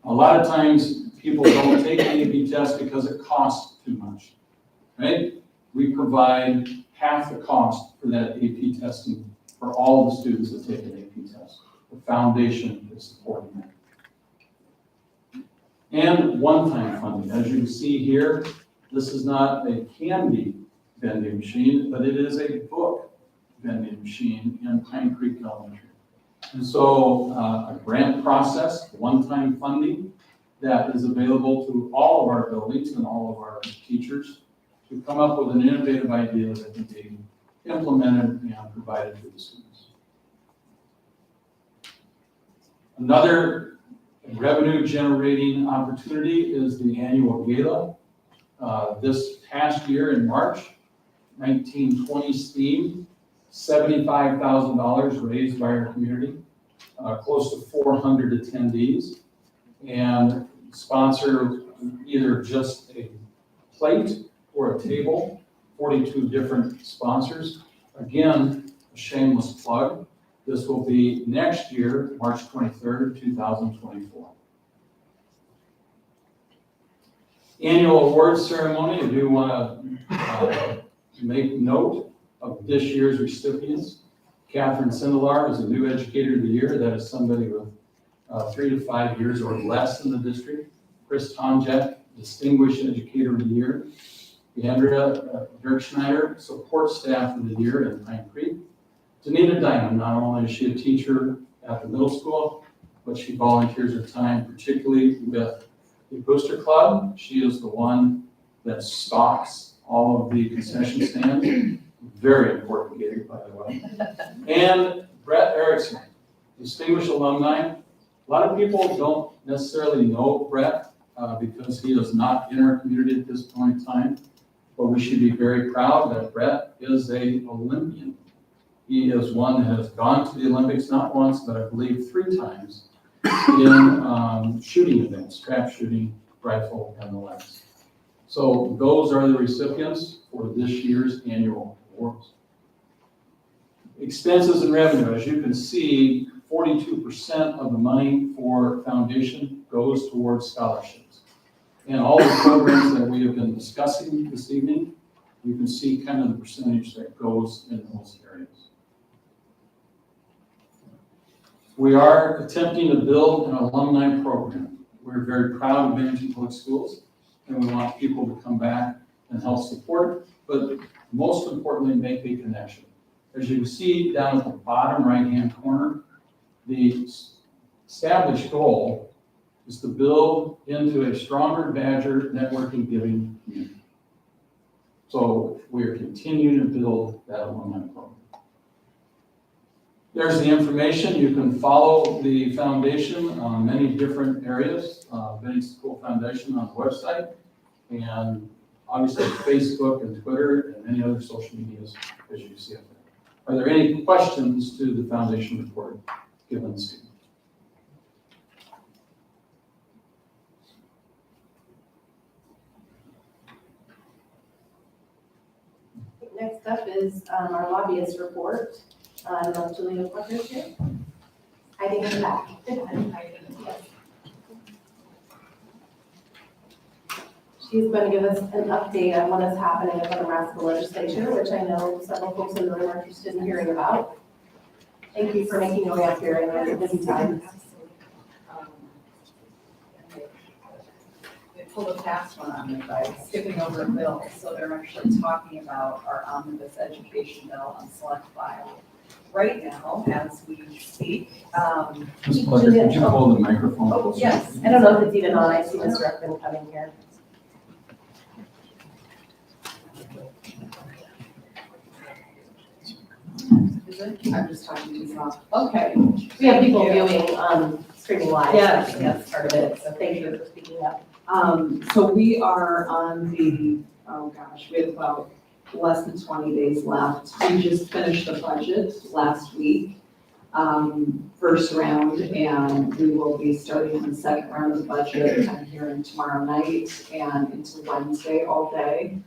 A lot of times people don't take an AP test because it costs too much, right? We provide half the cost for that AP testing for all the students that take an AP test. The foundation is supporting that. And one-time funding. As you can see here, this is not a candy vending machine, but it is a book vending machine in Pine Creek Elementary. And so a grant process, one-time funding that is available to all of our buildings and all of our teachers to come up with an innovative idea that can be implemented and provided to the students. Another revenue-generating opportunity is the annual gala. This past year in March, 1920s theme, $75,000 raised by our community, close to 400 attendees, and sponsor either just a plate or a table, 42 different sponsors. Again, a shameless plug. This will be next year, March 23rd, 2024. Annual awards ceremony, I do want to make note of this year's recipients. Catherine Sindelar is a new educator of the year. That is somebody with 3 to 5 years or less in the district. Chris Tomjak, distinguished educator of the year. Andrea Dirkschneider, support staff of the year in Pine Creek. Danita Diamond, not only is she a teacher at the middle school, but she volunteers her time, particularly with the Booster Club. She is the one that stocks all of the concession stands. Very important gig, by the way. And Brett Erickson, distinguished alumni. A lot of people don't necessarily know Brett because he is not in our community at this point in time, but we should be very proud that Brett is an Olympian. He is one that has gone to the Olympics not once, but I believe 3 times in shooting events, trap shooting, rifle, and the likes. So those are the recipients for this year's annual awards. Expenses and revenue, as you can see, 42% of the money for foundation goes towards scholarships. And all the programs that we have been discussing this evening, you can see kind of the percentage that goes in those areas. We are attempting to build an alumni program. We're very proud of Bennington Public Schools, and we want people to come back and help support, but most importantly, make a connection. As you can see down at the bottom right-hand corner, the established goal is to build into a stronger Badger networking giving community. So we are continuing to build that alumni program. There's the information. You can follow the foundation on many different areas, Bennington School Foundation on the website. And obviously Facebook and Twitter and any other social medias as you see it. Are there any questions to the foundation report given this evening? Next up is our lobbyist report. I don't know if Julia Fletcher's here. I think in the back. Yes. She's going to give us an update on what is happening in the Nebraska legislature, which I know several folks in the room are interested in hearing about. Thank you for making your way up here in a busy time. They pulled a fast one on me by skipping over a bill, so they're actually talking about our omnibus education bill on select file. Right now, as we speak, Ms. Fletcher, could you hold the microphone? oh, closer? yes. I don't know if it's even on. I see Mr. Ruffin coming here. Is it? I'm just talking too soft. Okay. We have people viewing, streaming live. Yes. That's part of it. So thank you for speaking up. So we are on the, oh gosh, we have about less than 20 days left. We just finished the budget last week, first round, and we will be starting the second round of the budget. I'm hearing tomorrow night and into Wednesday all day.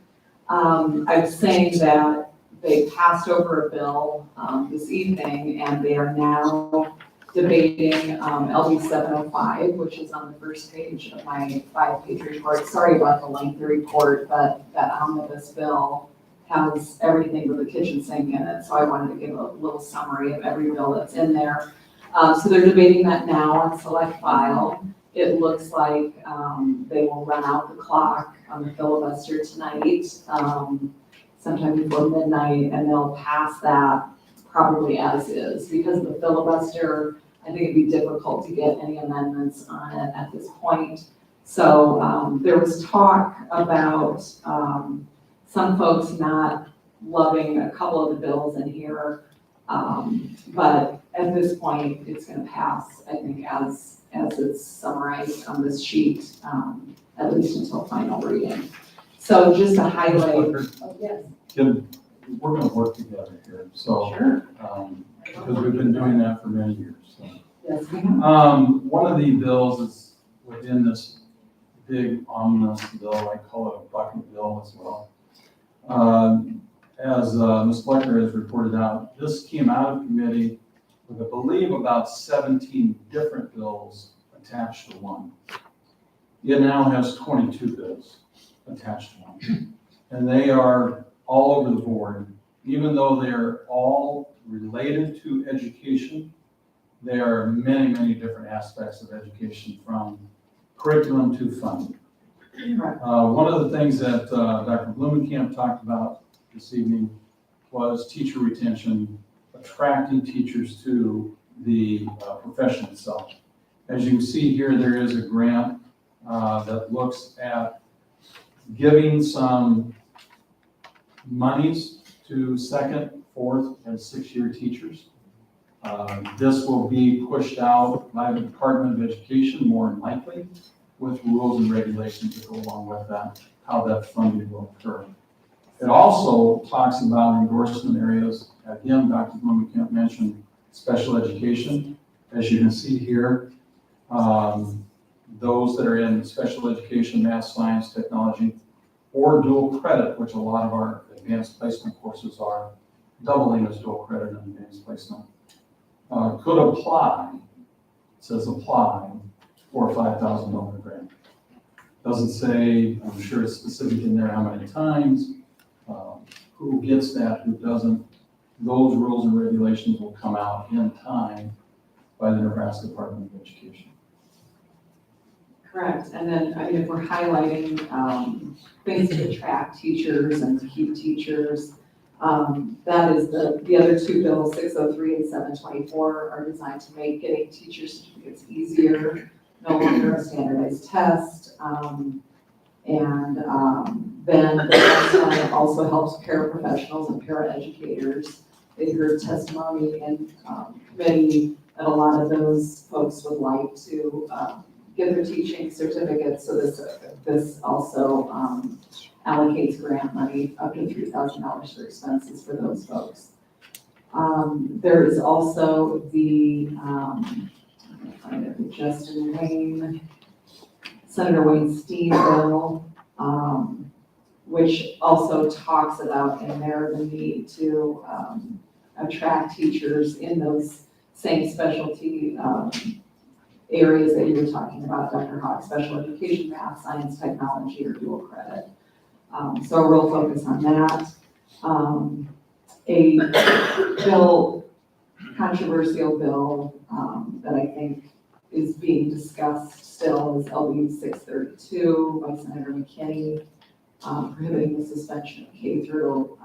I'm saying that they passed over a bill this evening, and they are now debating LD 705, which is on the first page of my 5-page report. Sorry about the lengthy report, but that omnibus bill has everything but the kitchen sink in it, so I wanted to give a little summary of every bill that's in there. So they're debating that now on select file. It looks like they will run out the clock on the filibuster tonight, sometime before midnight, and they'll pass that probably as is. Because of the filibuster, I think it'd be difficult to get any amendments on it at this point. So there was talk about some folks not loving a couple of the bills in here, but at this point, it's gonna pass, I think, as it's summarized on this sheet, at least until final reading. So just to highlight, oh, yes, Kim, we're gonna work together here, so, sure, because we've been doing that for many years, so. yes, we have. One of the bills is within this big omnibus bill, I call it a bucket bill as well. As Ms. Fletcher has reported out, this came out of committee with, I believe, about 17 different bills attached to one. It now has 22 bills attached to one. And they are all over the board, even though they're all related to education. There are many, many different aspects of education, from curriculum to funding. One of the things that Dr. Blumenkamp talked about this evening was teacher retention, attracting teachers to the profession itself. As you can see here, there is a grant that looks at giving some monies to second, fourth, and 6-year teachers. This will be pushed out by the Department of Education more than likely, with rules and regulations that go along with that, how that funding will occur. It also talks about endorsement areas. Again, Dr. Blumenkamp mentioned special education. As you can see here, those that are in special education, math, science, technology, or dual credit, which a lot of our advanced placement courses are, doubling as dual credit in advanced placement, could apply, it says apply, for a $5,000 grant. Doesn't say, I'm sure it's specific in there how many times, who gets that, who doesn't. Those rules and regulations will come out in time by the Nebraska Department of Education. Correct, and then, I mean, if we're highlighting things to attract teachers and to keep teachers, that is the other two bills, 603 and 724, are designed to make getting teacher certificates easier, no longer a standardized test. Then the next one also helps paraprofessionals and paraeducators. They heard testimony and committee that a lot of those folks would like to get their teaching certificates, so this also allocates grant money up to $3,000 for expenses for those folks. There is also the, I'm gonna find it, the Justin Wayne, Senator Wayne Steen bill, which also talks about in there the need to attract teachers in those same specialty areas that you were talking about, Dr. Hawk, special education, math, science, technology, or dual credit. So a real focus on that. A bill, controversial bill, that I think is being discussed still is LB 632 by Senator McKinney, prohibiting the suspension of K through,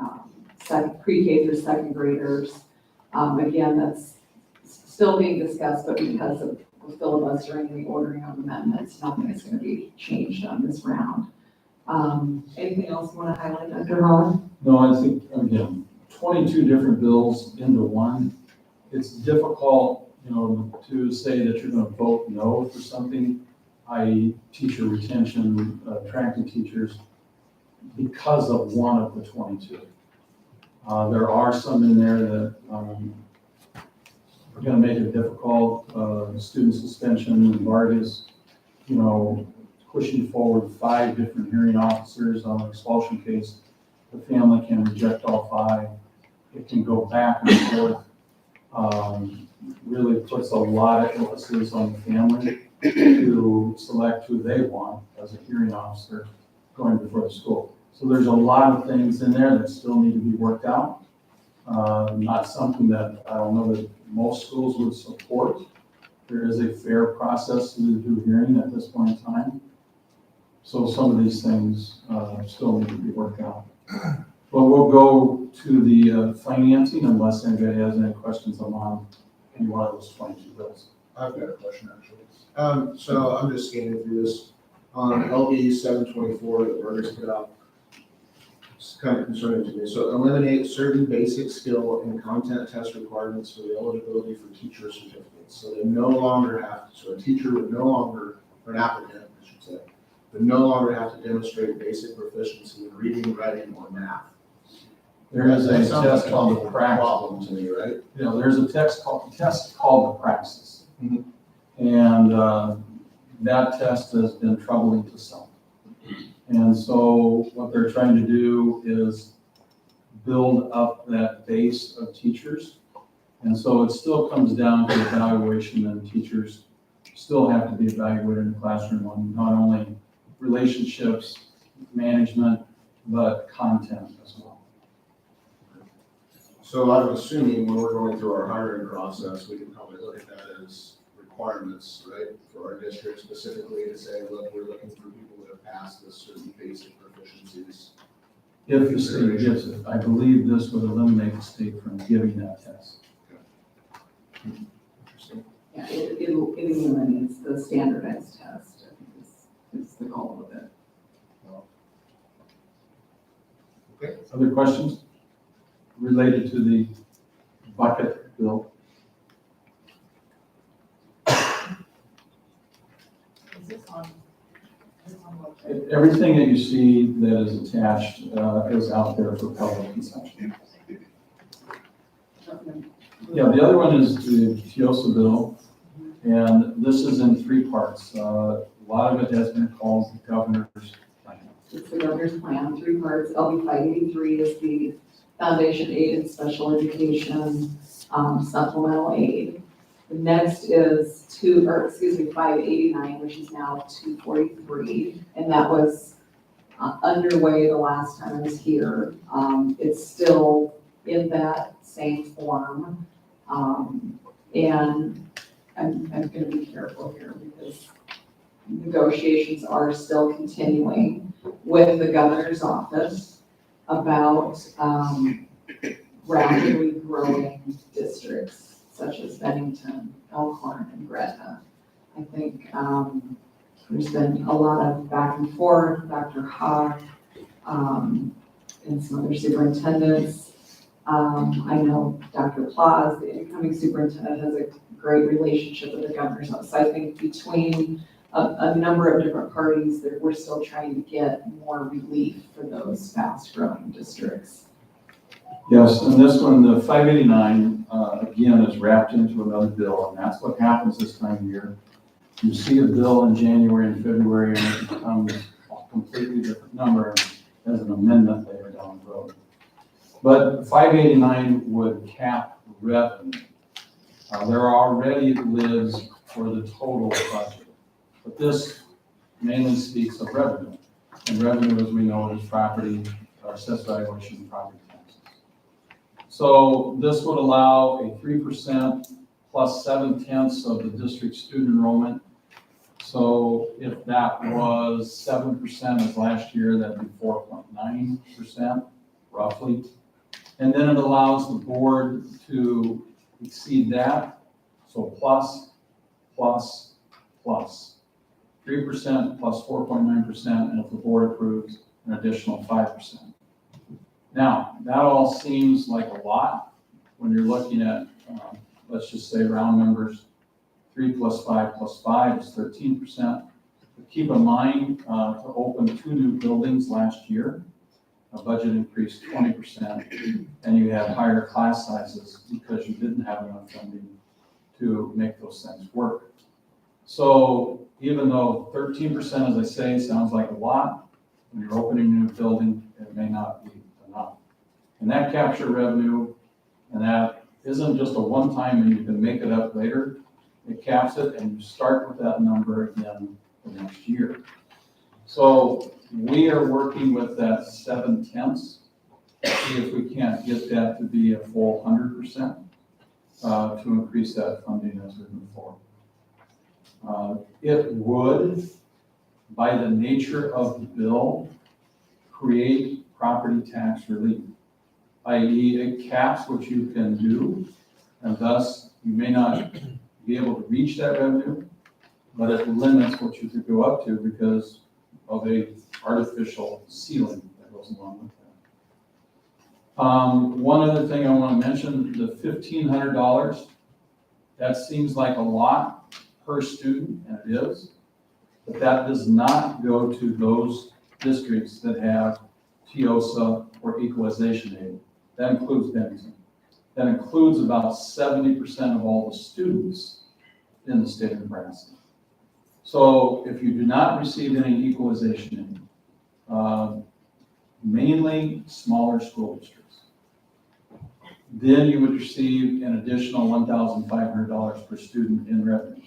pre-K through second graders. Again, that's still being discussed, but because of the filibustering and the ordering of amendments, nothing is going to be changed on this round. Anything else you want to highlight, Dr. Holland? No, I think, again, 22 different bills into one. It's difficult, to say that you're going to vote no for something, i.e. teacher retention, attracting teachers, because of one of the 22. There are some in there that are going to make it difficult. Student suspension, Vargas, pushing forward 5 different hearing officers on an expulsion case. The family can reject all 5. It can go back and forth. Really puts a lot of emphasis on the family to select who they want as a hearing officer going before the school. So there's a lot of things in there that still need to be worked out. Not something that I don't know that most schools would support. There is a fair process to do hearing at this point in time. So some of these things still need to be worked out. But we'll go to the financing unless anybody has any questions on any one of those 22 bills. I've got a question actually. So I'm just scanning through this on LB 724 that Burgers put out. It's kind of concerning to me. So eliminate certain basic skill and content test requirements for the eligibility for teacher certificates. So they no longer have to, so a teacher would no longer, or an applicant, I should say, would no longer have to demonstrate basic proficiency in reading, writing, or math. There is a That sounds test like called the a praxis. problem to me, right? There's a test called the praxis. Mhm. And that test has been troubling to some. And so what they're trying to do is build up that base of teachers. And so it still comes down to evaluation, and teachers still have to be evaluated in the classroom on not only relationships, management, but content as well. So I'm assuming when we're going through our hiring process, we can probably look at that as requirements, right? For our district specifically to say, look, we're looking for people that have passed this certain basic proficiencies. If the state gives it, I believe this would eliminate the state from giving that test. Interesting. Yeah, it eliminates the standardized test, I think is the goal of it. Okay. Other questions related to the bucket bill? Is this on website? Everything that you see that is attached is out there for public consumption. Yeah, the other one is the TIOSA bill, and this is in 3 parts. A lot of it has been called the governor's plan. It's the governor's plan, 3 parts. LB 583 is the foundation aid and special education supplemental aid. The next is 589, which is now 243, and that was underway the last time I was here. It's still in that same form. And I'm going to be careful here because negotiations are still continuing with the governor's office about rapidly growing districts such as Bennington, Elkhorn, and Gretna. I think there's been a lot of back and forth, Dr. Hawk, and some other superintendents. I know Dr. Plaza, the incoming superintendent, has a great relationship with the governor's office. I think between a number of different parties that we're still trying to get more relief for those fast-growing districts. Yes, and this one, the 589, again, is wrapped into another bill, and that's what happens this time of year. You see a bill in January and February, and it becomes a completely different number as an amendment later down the road. But 589 would cap revenue. There already lives for the total budget, but this mainly speaks of revenue. And revenue, as we know, is property, assessed valuation, and property taxes. So this would allow a 3% plus 7/10 of the district student enrollment. So if that was 7% as last year, that'd be 4.9% roughly. And then it allows the board to exceed that. So plus, plus, plus. 3% plus 4.9%, and if the board approves, an additional 5%. Now, that all seems like a lot when you're looking at, let's just say round numbers, 3 plus 5 plus 5 is 13%. But keep in mind, to open 2 new buildings last year, a budget increased 20%, and you had higher class sizes because you didn't have enough funding to make those things work. So even though 13%, as I say, sounds like a lot, when you're opening a new building, it may not be enough. And that capture revenue, and that isn't just a one-time and you can make it up later. It caps it and you start with that number again the next year. So we are working with that 7/10, see if we can't get that to be a full 100%, to increase that funding as we move forward. It would, by the nature of the bill, create property tax relief, i.e. it caps what you can do, and thus you may not be able to reach that revenue, but it limits what you could go up to because of a artificial ceiling that goes along with that. One other thing I want to mention, the $1,500, that seems like a lot per student, and it is, but that does not go to those districts that have TIOSA or equalization aid. That includes Bennington. That includes about 70% of all the students in the state of Nebraska. So if you do not receive any equalization aid, mainly smaller school districts, then you would receive an additional $1,500 per student in revenue.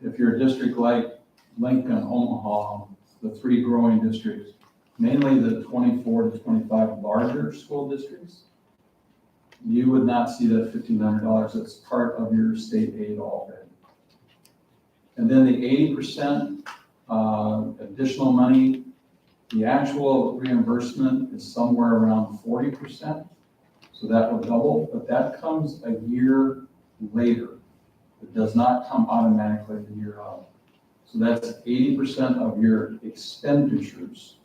If you're a district like Lincoln, Omaha, the 3 growing districts, mainly the 24 to 25 larger school districts, you would not see that $1,500. It's part of your state aid already. And then the 80% additional money, the actual reimbursement is somewhere around 40%. So that will double, but that comes a year later. It does not come automatically the year out. So that's 80% of your expenditures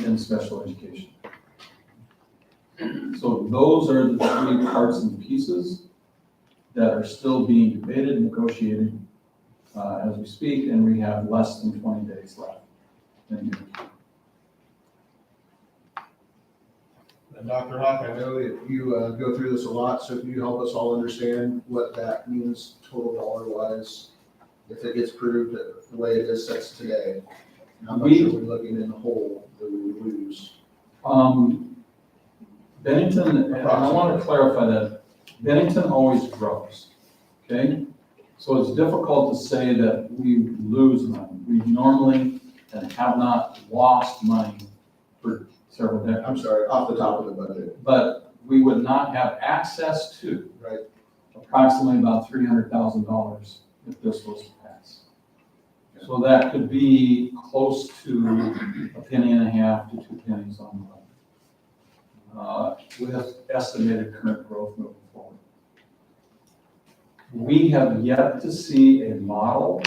in special education. So those are the 3 parts and pieces that are still being debated, negotiated as we speak, and we have less than 20 days left. Thank you. And Dr. Hawk, I know that you go through this a lot, so can you help us all understand what that means total dollar-wise if it gets approved the way it is set today? How much are we looking in the hole that we would lose? Bennington, and I want to clarify that, Bennington always grows, okay? So it's difficult to say that we lose money. We normally and have not lost money for several decades. I'm sorry, off the top of the budget. But we would not have access to Right. approximately about $300,000 if this was to pass. So that could be close to $0.015 to 2 pennies on the budget, with estimated current growth moving forward. We have yet to see a model,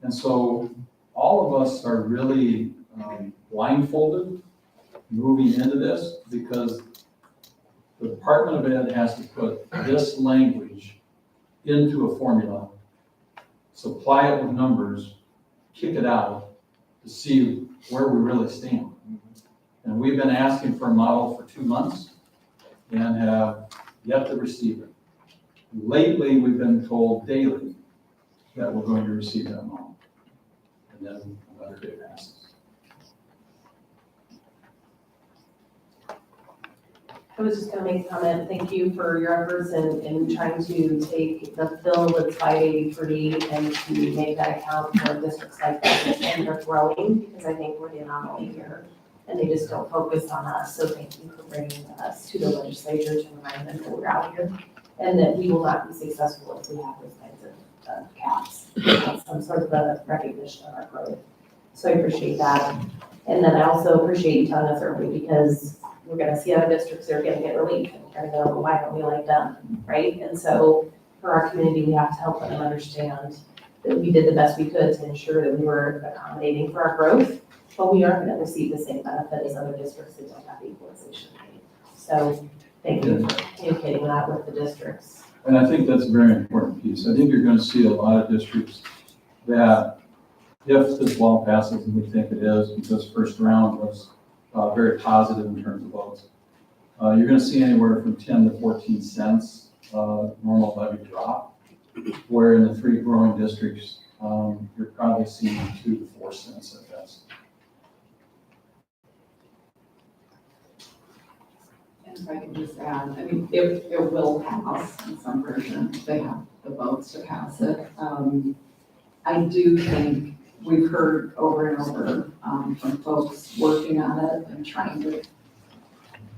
and so all of us are really blindfolded moving into this because the Department of Ed has to put this language into a formula supply it with numbers, kick it out to see where we really stand. And we've been asking for a model for 2 months and have yet to receive it. Lately, we've been told daily that we're going to receive that model. And then another day passes. I was just gonna make a comment, thank you for your efforts in trying to take the bill that's 583 and to make that account for districts like this, and they're growing, because I think we're the anomaly here, and they just don't focus on us, so thank you for bringing us to the legislature to remind them that we're out here, and that we will not be successful if we have those kinds of caps, some sort of a recognition of our growth. So I appreciate that, and then I also appreciate you telling us early, because we're gonna see other districts that are gonna get relief, and we're gonna go, well, why don't we like them, right? And so for our community, we have to help them understand that we did the best we could to ensure that we were accommodating for our growth, but we aren't gonna receive the same benefit as other districts that don't have equalization rate. So thank you for communicating that with the districts. And I think that's a very important piece. I think you're going to see a lot of districts that, if this law passes, and we think it is, because first round was very positive in terms of votes, you're going to see anywhere from 10 to 14 cents normal levy drop, where in the 3 growing districts, you're probably seeing 2 to 4 cents at best. And if I can just add, I mean, it will pass in some version, they have the votes to pass it. I do think we've heard over and over from folks working on it and trying to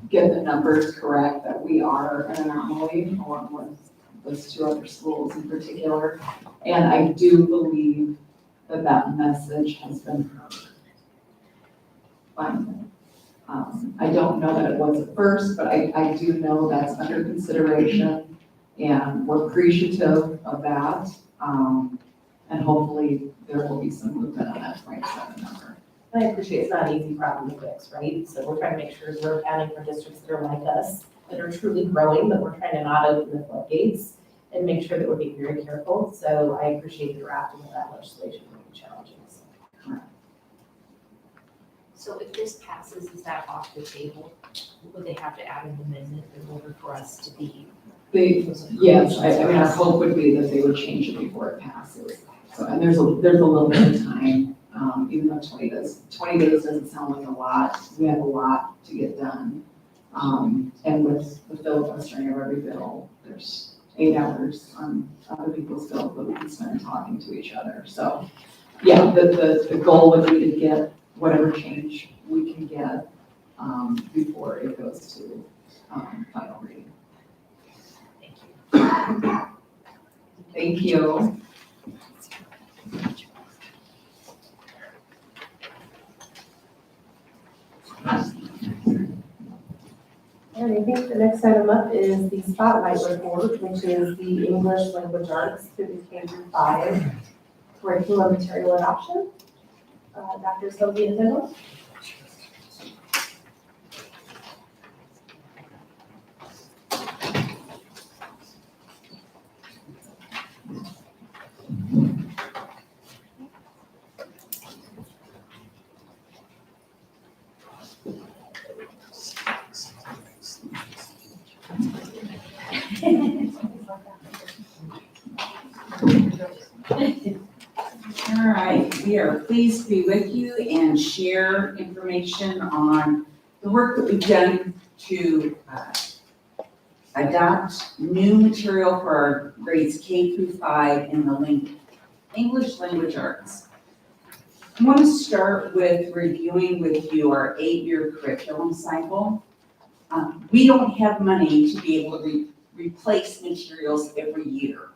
get the numbers correct, that we are an anomaly along with those 2 other schools in particular. And I do believe that that message has been heard. Finally. I don't know that it was at first, but I do know that's under consideration, and we're appreciative of that. And hopefully there will be some movement on that 27 number. I appreciate it's not an easy problem to fix, right? So we're trying to make sure we're accounting for districts that are like us, that are truly growing, but we're trying to not open the floodgates and make sure that we're being very careful. So I appreciate the drafting of that legislation will be challenging. So if this passes, is that off the table? Would they have to add an amendment in order for us to be? Yes, I mean, our hope would be that they would change it before it passes. So, and there's a little bit of time, even though 20 days doesn't sound like a lot. We have a lot to get done. And with the filibustering of every bill, there's 8 hours on other people's bills that we can spend talking to each other. So, yeah, the goal would be to get whatever change we can get before it goes to final reading. Thank you. And I think the next item up is the spotlight report, which is the English language arts through the K-5 curriculum material adoption. Dr. Sylvia Tindall. All right, we are pleased to be with you and share information on the work that we've done to adopt new material for our grades K through 5 in the English language arts. I want to start with reviewing with you our 8-year curriculum cycle. We don't have money to be able to replace materials every year.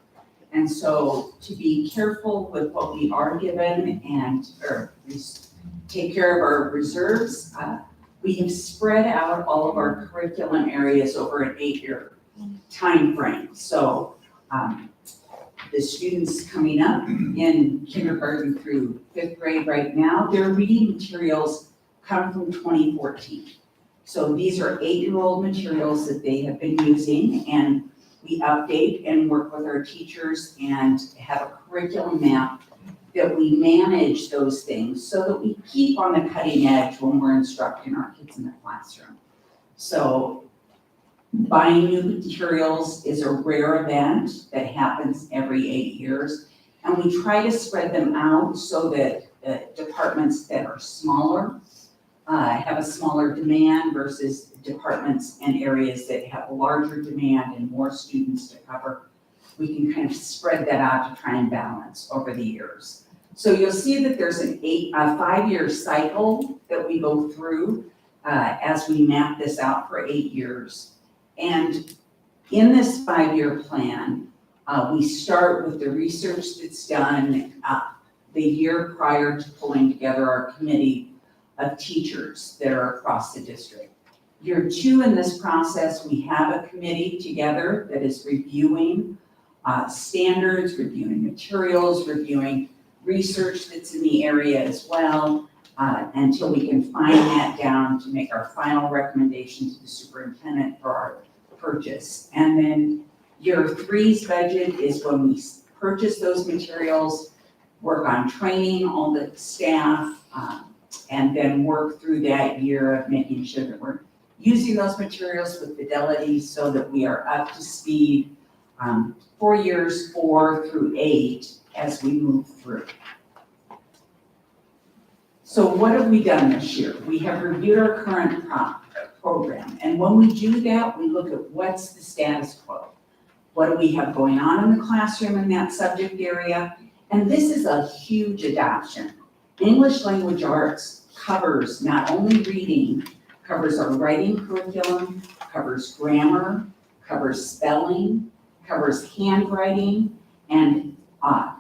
And so to be careful with what we are given and take care of our reserves, we have spread out all of our curriculum areas over an 8-year time frame. So the students coming up in kindergarten through 5th grade right now, their reading materials come from 2014. So these are 8-year-old materials that they have been using, and we update and work with our teachers and have a curriculum map that we manage those things so that we keep on the cutting edge when we're instructing our kids in the classroom. So buying new materials is a rare event that happens every 8 years. And we try to spread them out so that departments that are smaller have a smaller demand versus departments and areas that have a larger demand and more students to cover. We can kind of spread that out to try and balance over the years. So you'll see that there's a 5-year cycle that we go through as we map this out for 8 years. And in this 5-year plan, we start with the research that's done the year prior to pulling together our committee of teachers that are across the district. Year 2 in this process, we have a committee together that is reviewing standards, reviewing materials, reviewing research that's in the area as well, until we can fine that down to make our final recommendation to the superintendent for our purchase. And then year 3's budget is when we purchase those materials, work on training all the staff, and then work through that year of making sure that we're using those materials with fidelity so that we are up to speed for years 4 through 8 as we move through. So what have we done this year? We have reviewed our current program. And when we do that, we look at what's the status quo. What do we have going on in the classroom in that subject area? And this is a huge adoption. English language arts covers not only reading, covers our writing curriculum, covers grammar, covers spelling, covers handwriting, and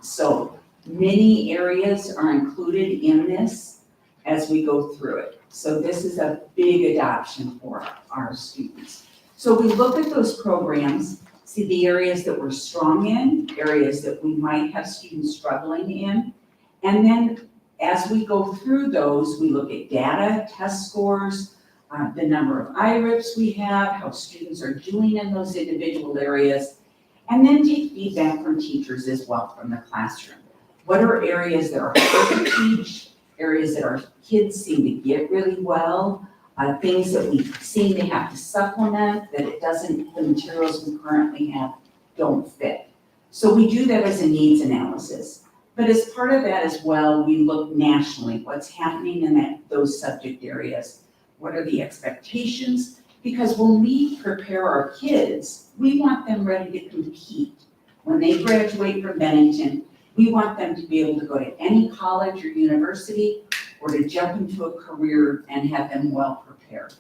so many areas are included in this as we go through it. So this is a big adoption for our students. So we look at those programs, see the areas that we're strong in, areas that we might have students struggling in, and then as we go through those, we look at data, test scores, the number of IRIPs we have, how students are doing in those individual areas, and then take feedback from teachers as well from the classroom. What are areas that are hard to teach, areas that our kids seem to get really well, things that we seem to have to supplement, that the materials we currently have don't fit. So we do that as a needs analysis. But as part of that as well, we look nationally, what's happening in those subject areas. What are the expectations? Because when we prepare our kids, we want them ready to compete. When they graduate from Bennington, we want them to be able to go to any college or university or to jump into a career and have them well prepared.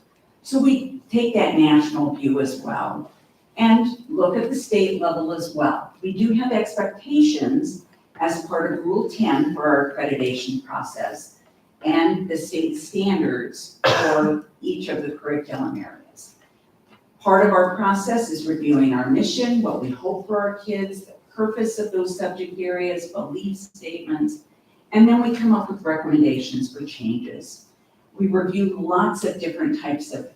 So we take that national view as well and look at the state level as well. We do have expectations as part of Rule 10 for our accreditation process and the state standards for each of the curriculum areas. Part of our process is reviewing our mission, what we hope for our kids, the purpose of those subject areas, belief statements, and then we come up with recommendations for changes. We review lots of different types of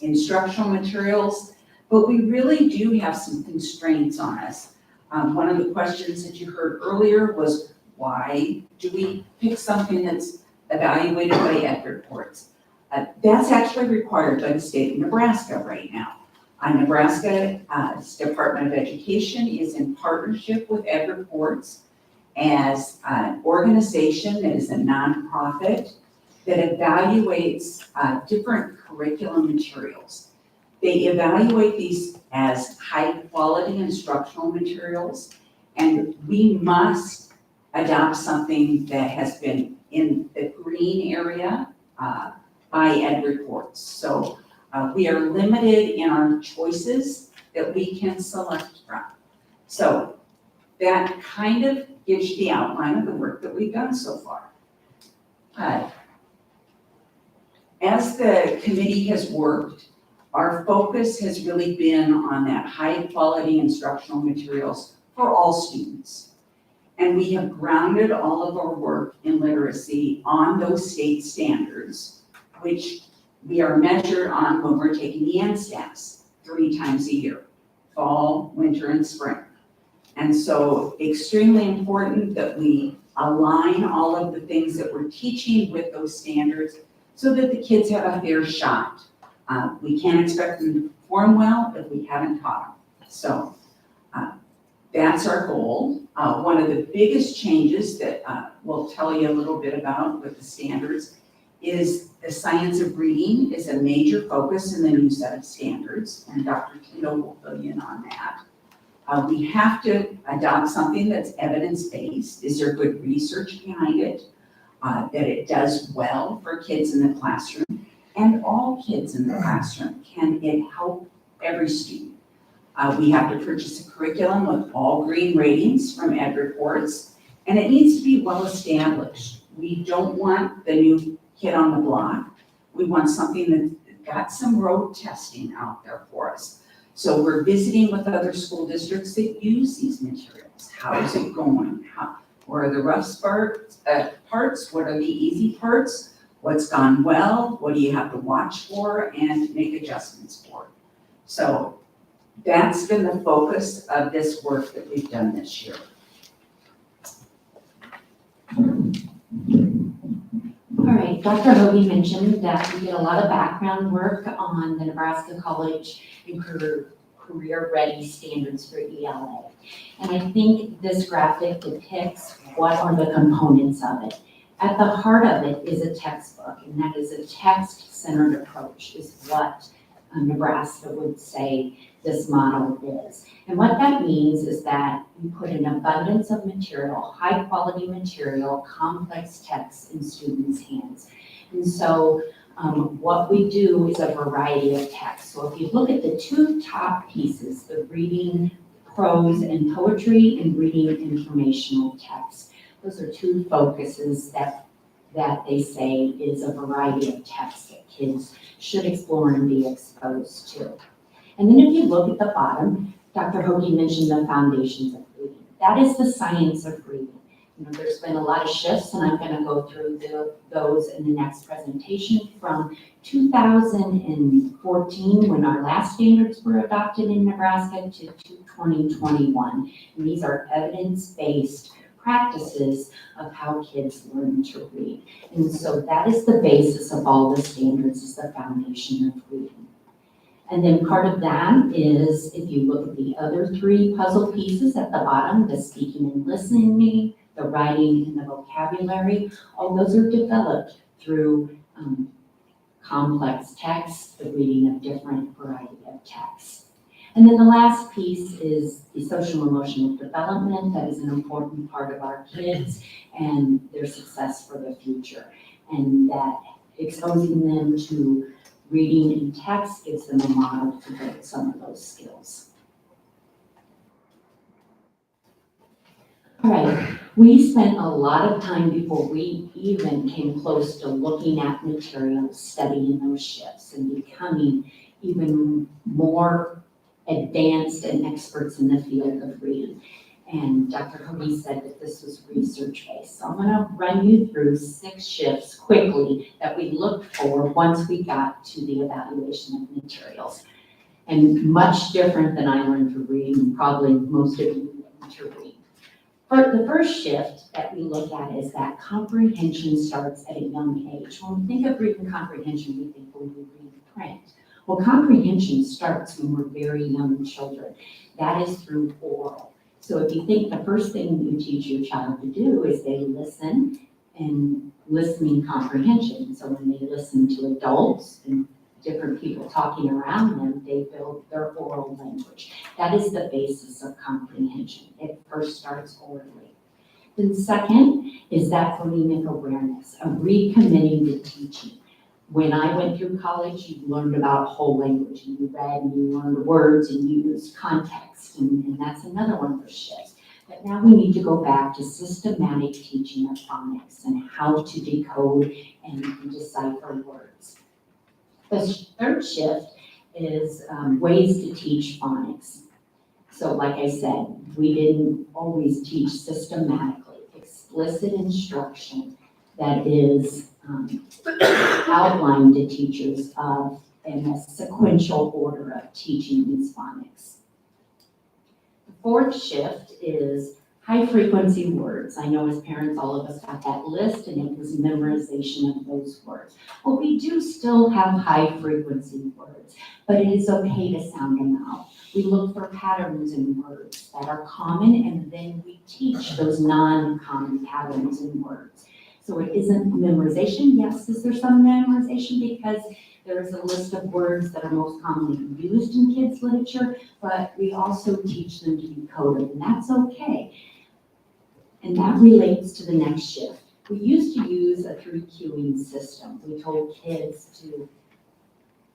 instructional materials, but we really do have some constraints on us. One of the questions that you heard earlier was, why do we pick something that's evaluated by ed reports? That's actually required by the state of Nebraska right now. Nebraska's Department of Education is in partnership with ed reports as an organization that is a nonprofit that evaluates different curriculum materials. They evaluate these as high-quality instructional materials, and we must adopt something that has been in the green area by ed reports. So we are limited in our choices that we can select from. So that kind of gives you the outline of the work that we've done so far. As the committee has worked, our focus has really been on that high-quality instructional materials for all students. And we have grounded all of our work in literacy on those state standards, which we are measured on when we're taking the NSTAS 3 times a year, fall, winter, and spring. And so extremely important that we align all of the things that we're teaching with those standards so that the kids have a fair shot. We can't expect them to perform well if we haven't taught them. So that's our goal. One of the biggest changes that we'll tell you a little bit about with the standards is the science of reading is a major focus in the new set of standards, and Dr. Tito will fill you in on that. We have to adopt something that's evidence-based. Is there good research behind it? That it does well for kids in the classroom and all kids in the classroom. Can it help every student? We have to purchase a curriculum with all green ratings from Ed Reports, and it needs to be well established. We don't want the new kid on the block. We want something that's got some road testing out there for us. So we're visiting with other school districts that use these materials. How is it going? What are the rough parts? What are the easy parts? What's gone well? What do you have to watch for and make adjustments for? So that's been the focus of this work that we've done this year. All right, Dr. Hoagie mentioned that we did a lot of background work on the Nebraska College and Career Ready standards for ELA. And I think this graphic depicts what are the components of it. At the heart of it is a textbook, and that is a text-centered approach is what Nebraska would say this model is. And what that means is that you put an abundance of material, high quality material, complex text in students' hands. And so what we do is a variety of text. So if you look at the two top pieces, the reading prose and poetry and reading informational text, those are two focuses that they say is a variety of text that kids should explore and be exposed to. And then if you look at the bottom, Dr. Hoagie mentioned the foundations of reading. That is the science of reading. You know, there's been a lot of shifts, and I'm going to go through those in the next presentation from 2014, when our last standards were adopted in Nebraska, to 2021. And these are evidence-based practices of how kids learn to read. And so that is the basis of all the standards, is the foundation of reading. And then part of that is, if you look at the other three puzzle pieces at the bottom, the speaking and listening, the writing and the vocabulary, all those are developed through complex texts, the reading of different variety of texts. And then the last piece is the social emotional development. That is an important part of our kids and their success for the future. And that exposing them to reading and text gives them a model to build some of those skills. All right, we spent a lot of time before we even came close to looking at materials, studying those shifts, and becoming even more advanced and experts in the field of reading. And Dr. Hoagie said that this was research-based. So I'm going to run you through 6 shifts quickly that we looked for once we got to the evaluation of materials. And much different than I learned to read, and probably most of you learned to read. The first shift that we look at is that comprehension starts at a young age. When we think of reading comprehension, we think when we read print. Well, comprehension starts when we're very young children. That is through oral. So if you think the first thing you teach your child to do is they listen, and listening comprehension. So when they listen to adults and different people talking around them, they build their oral language. That is the basis of comprehension. It first starts orally. Then second is that phonemic awareness, of recommitting to teaching. When I went through college, you learned about whole language, and you read and you learned words and you used context, and that's another one of those shifts. But now we need to go back to systematic teaching of phonics and how to decode and decipher words. The third shift is ways to teach phonics. So like I said, we didn't always teach systematically. Explicit instruction that is outlined to teachers in a sequential order of teaching these phonics. The fourth shift is high frequency words. I know as parents, all of us got that list and it was memorization of those words. Well, we do still have high frequency words, but it is okay to sound them out. We look for patterns in words that are common and then we teach those non-common patterns in words. So it isn't memorization. Yes, is there some memorization because there is a list of words that are most commonly used in kids' literature, but we also teach them to be coded, and that's okay. And that relates to the next shift. We used to use a 3-cueing system. We told kids to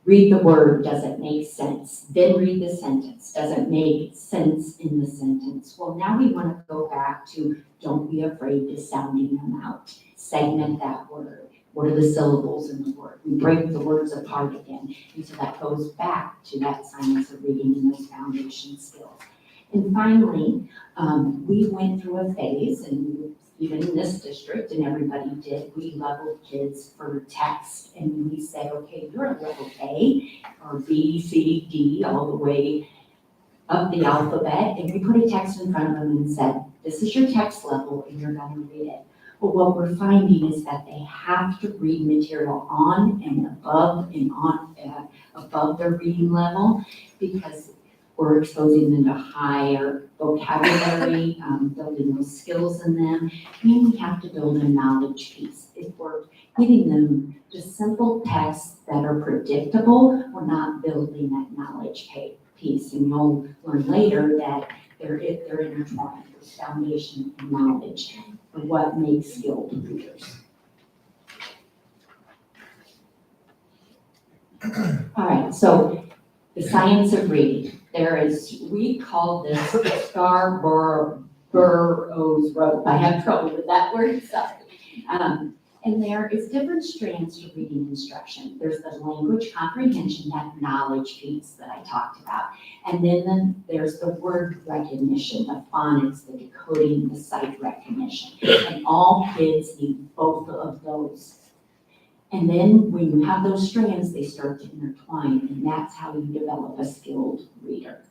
read the word, does it make sense? Then read the sentence, does it make sense in the sentence? Well, now we want to go back to don't be afraid to sounding them out. Segment that word. What are the syllables in the word? We break the words apart again. And so that goes back to that science of reading and those foundation skills. And finally, we went through a phase, and even in this district, and everybody did, we leveled kids for text. And we said, okay, you're at level A, or B, C, D, all the way up the alphabet. And we put a text in front of them and said, this is your text level, and you're going to read it. But what we're finding is that they have to read material on and above their reading level, because we're exposing them to higher vocabulary, building those skills in them, and we have to build a knowledge piece. If we're giving them just simple texts that are predictable, we're not building that knowledge piece. And you'll learn later that they're intertwined, this foundation of knowledge, of what makes skilled readers. All right, so the science of reading. We call this Scarborough's rope. I have trouble with that word, sorry. And there is different strands to reading instruction. There's the language comprehension, that knowledge piece that I talked about. And then there's the word recognition, the phonics, the decoding, the sight recognition. And all kids need both of those. And then when you have those strands, they start to intertwine, and that's how you develop a skilled reader.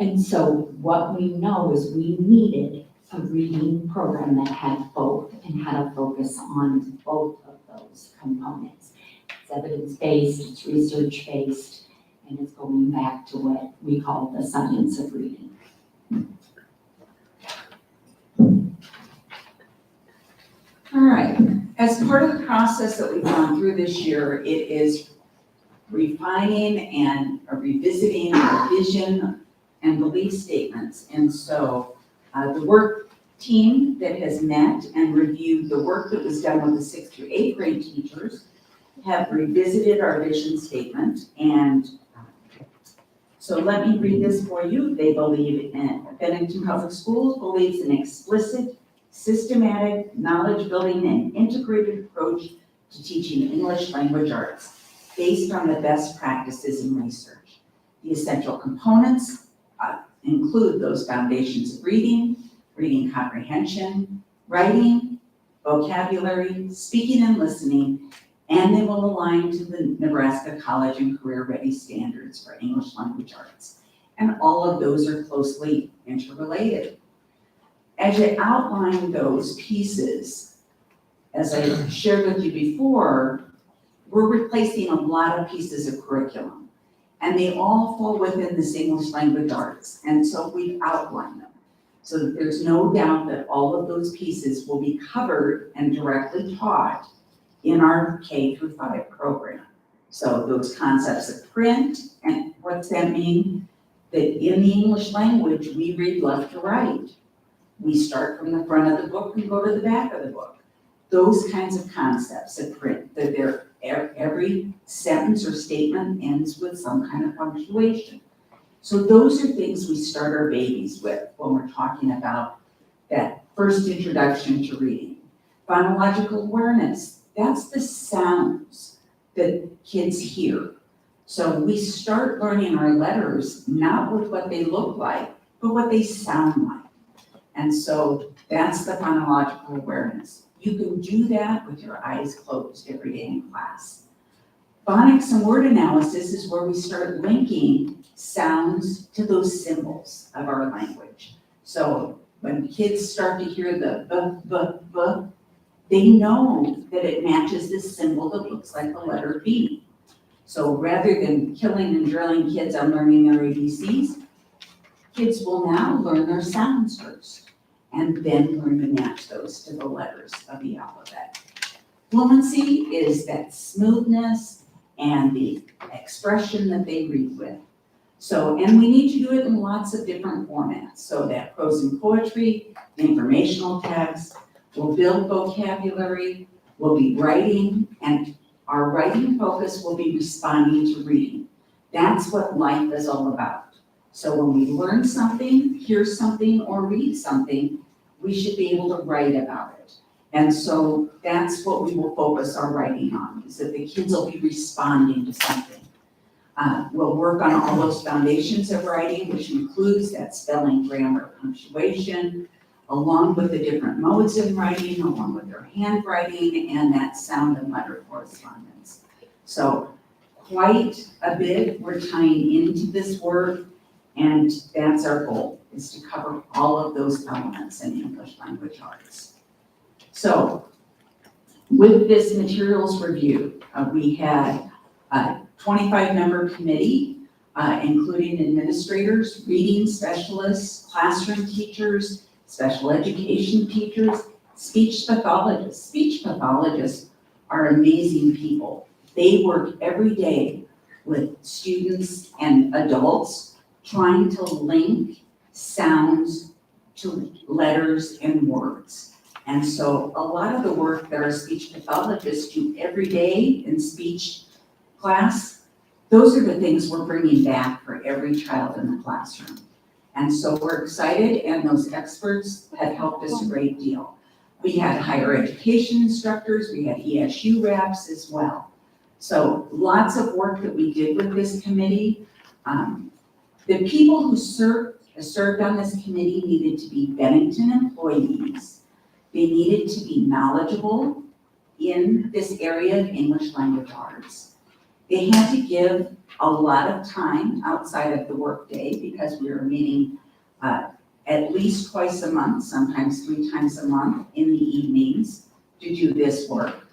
And so what we know is we needed a reading program that had both and had a focus on both of those components. It's evidence-based, it's research-based, and it's going back to what we call the science of reading. All right, as part of the process that we've gone through this year, it is refining and revisiting our vision and belief statements. And so the work team that has met and reviewed the work that was done with the 6th through 8th grade teachers have revisited our vision statement. And so let me read this for you. They believe in, Bennington Public Schools believes in explicit, systematic, knowledge-building, and integrated approach to teaching English language arts based on the best practices in research. The essential components include those foundations of reading, reading comprehension, writing, vocabulary, speaking and listening, and they will align to the Nebraska College and Career Ready standards for English language arts. And all of those are closely interrelated. As you outline those pieces, as I shared with you before, we're replacing a lot of pieces of curriculum, and they all fall within this English language arts, and so we've outlined them. So that there's no doubt that all of those pieces will be covered and directly taught in our K through 5 program. So those concepts of print, and what's that mean? That in the English language, we read left to right. We start from the front of the book and go to the back of the book. Those kinds of concepts of print, that every sentence or statement ends with some kind of punctuation. So those are things we start our babies with when we're talking about that first introduction to reading. Phonological awareness, that's the sounds that kids hear. So we start learning our letters not with what they look like, but what they sound like. And so that's the phonological awareness. You can do that with your eyes closed every day in class. Phonics and word analysis is where we start linking sounds to those symbols of our language. So when kids start to hear the b, they know that it matches this symbol that looks like the letter B. So rather than killing and drilling kids on learning their ABCs, kids will now learn their sounds first and then learn to match those to the letters of the alphabet. Fluency is that smoothness and the expression that they read with. So, and we need to do it in lots of different formats. So that prose and poetry, informational text, we'll build vocabulary, we'll be writing, and our writing focus will be responding to reading. That's what life is all about. So when we learn something, hear something, or read something, we should be able to write about it. And so that's what we will focus our writing on, is that the kids will be responding to something. We'll work on all those foundations of writing, which includes that spelling, grammar, punctuation, along with the different modes in writing, along with their handwriting, and that sound and letter correspondence. So quite a bit we're tying into this work, and that's our goal, is to cover all of those elements in English language arts. So with this materials review, we had a 25-member committee, including administrators, reading specialists, classroom teachers, special education teachers, speech pathologists. Speech pathologists are amazing people. They work every day with students and adults trying to link sounds to letters and words. And so a lot of the work that our speech pathologists do every day in speech class, those are the things we're bringing back for every child in the classroom. And so we're excited, and those experts have helped us a great deal. We had higher education instructors, we had ESU reps as well. So lots of work that we did with this committee. The people who served on this committee needed to be Bennington employees. They needed to be knowledgeable in this area of English language arts. They had to give a lot of time outside of the workday because we were meeting at least twice a month, sometimes 3 times a month in the evenings to do this work.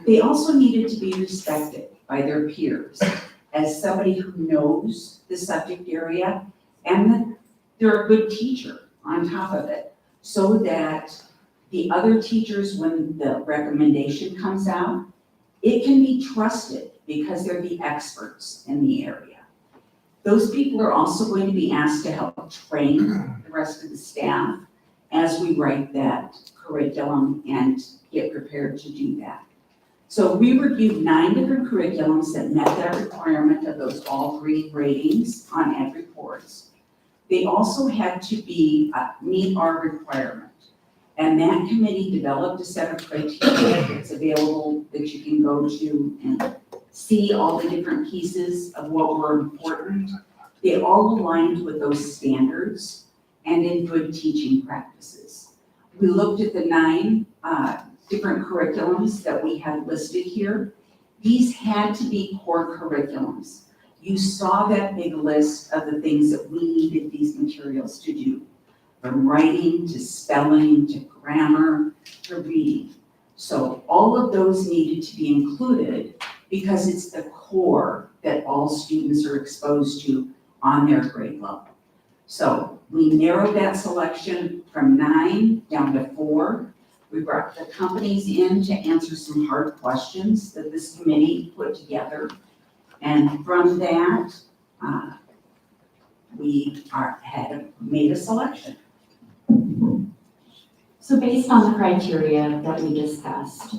They also needed to be respected by their peers as somebody who knows the subject area, and that they're a good teacher on top of it, so that the other teachers, when the recommendation comes out, it can be trusted because they're the experts in the area. Those people are also going to be asked to help train the rest of the staff as we write that curriculum and get prepared to do that. So we reviewed 9 different curriculums that met that requirement of those all green ratings on ed reports. They also had to be meet our requirement. And that committee developed a set of criteria that's available that you can go to and see all the different pieces of what were important. They all aligned with those standards and in good teaching practices. We looked at the 9 different curriculums that we had listed here. These had to be core curriculums. You saw that big list of the things that we needed these materials to do, from writing to spelling to grammar to reading. So all of those needed to be included because it's the core that all students are exposed to on their grade level. So we narrowed that selection from 9 down to 4. We brought the companies in to answer some hard questions that this committee put together. And from that, we had made a selection. So based on the criteria that we discussed,